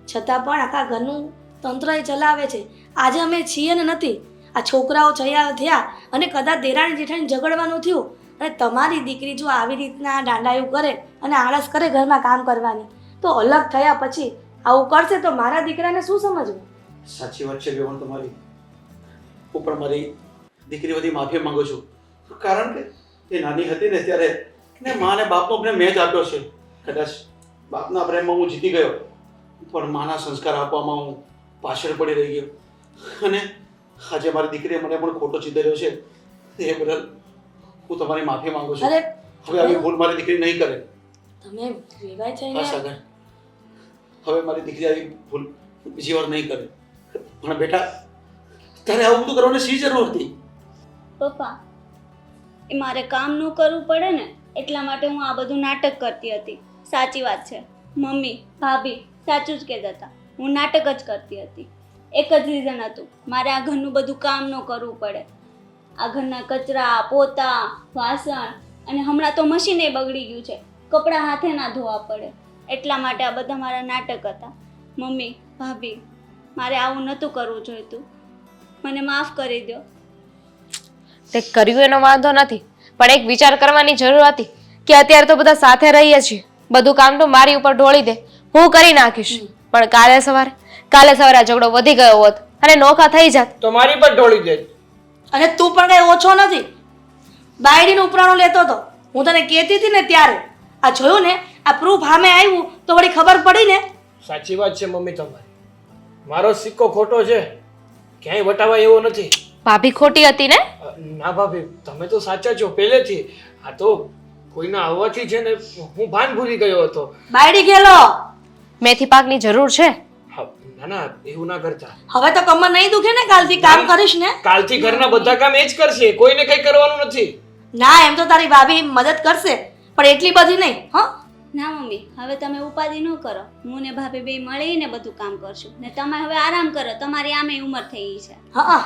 છતાં પણ આખા ઘરનું તંત્ર એ ચલાવે છે. આજે અમે છીએ ને નથી, આ છોકરાઓ થયા અને કદાચ દેરાણી જેઠાણી ઝઘડવાનું થયું અને તમારી દીકરી જો આવી રીતના દાંડાયું કરે અને આળસ કરે ઘરમાં કામ કરવાની, તો અલગ થયા પછી આવું કરશે તો મારા દીકરાને શું સમજવું? સાચી વાત છે બેવણ તમારી. હું પણ મારી દીકરી બધી માફી માંગુ છું, કારણ કે એ નાની હતી ને ત્યારે ને મા અને બાપનો પ્રેમ મેં જ આપ્યો છે. કદાચ બાપના પ્રેમમાં હું જીતી ગયો, પણ માના સંસ્કાર આપવામાં હું પાછળ પડી રહી ગયો. અને આજે મારી દીકરીએ મને પણ ખોટો ચીતર્યો છે. એ બદલ હું તમારી માફી માંગુ છું. અરે હવે આવી ભૂલ મારી દીકરી નહીં કરે. તમે વિવાહ હા થઈને સાગર, હવે મારી દીકરી આવી ભૂલ બીજી વાર નહીં કરે. પણ બેટા, તારે આવું બધું કરવાની શી જરૂર હતી? પપ્પા, એ મારે કામ ન કરવું પડે ને એટલા માટે હું આ બધું નાટક કરતી હતી. સાચી વાત છે, મમ્મી ભાભી સાચું જ કહેતા હતા, હું નાટક જ કરતી હતી. એક જ રીઝન હતું, મારે આ ઘરનું બધું કામ ન કરવું પડે. આ ઘરના કચરા, પોતા, વાસણ અને હમણાં તો મશીન એ બગડી ગયું છે, કપડાં હાથે ના ધોવા પડે. એટલા માટે આ બધા મારા નાટક હતા. મમ્મી ભાભી, મારે આવું નહોતું કરવું જોઈતું, મને માફ કરી દો. તે કર્યું એનો વાંધો નથી, પણ એક વિચાર કરવાની જરૂર હતી કે અત્યારે તો બધા સાથે રહીએ છીએ, બધું કામ તો મારી ઉપર ઢોળી દે, હું કરી નાખીશ. પણ કાલે સવારે આ ઝઘડો વધી ગયો હોત અને નોખા થઈ જાત. તો મારી પર ઢોળી દે. અને તું પણ કઈ ઓછો નથી, બાયડીનું ઉપરાણું લેતો હતો. હું તને કહેતી હતી ને ત્યારે, આ જોયું ને, આ પ્રૂફ સામે આવ્યું તો વળી ખબર પડી ને. સાચી વાત છે મમ્મી તમારી, મારો સિક્કો ખોટો છે, ક્યાંય વટાવાય એવો નથી. ભાભી ખોટી હતી ને? ના ભાભી, તમે તો સાચા છો પહેલેથી. આ તો કોઈના આવવાથી છે ને હું ભાન ભૂલી ગયો હતો. બાયડી ગયેલો. મેથી પાકની જરૂર છે? હા, ના ના એવું ના કરતા. હવે તો કમર નહીં દુખે ને? કાલથી કામ કરીશ ને? કાલથી ઘરના બધા કામ એ જ કરશે, કોઈને કઈ કરવાનું નથી. ના, એમ તો તારી ભાભી મદદ કરશે, પણ એટલી બધી નહીં. હા ના મમ્મી, હવે તમે ઉપાધિ ન કરો, હું ને ભાભી બે મળીને બધું કામ કરશું ને તમે હવે આરામ કરો, તમારી આમે ઉંમર થઈ છે. હા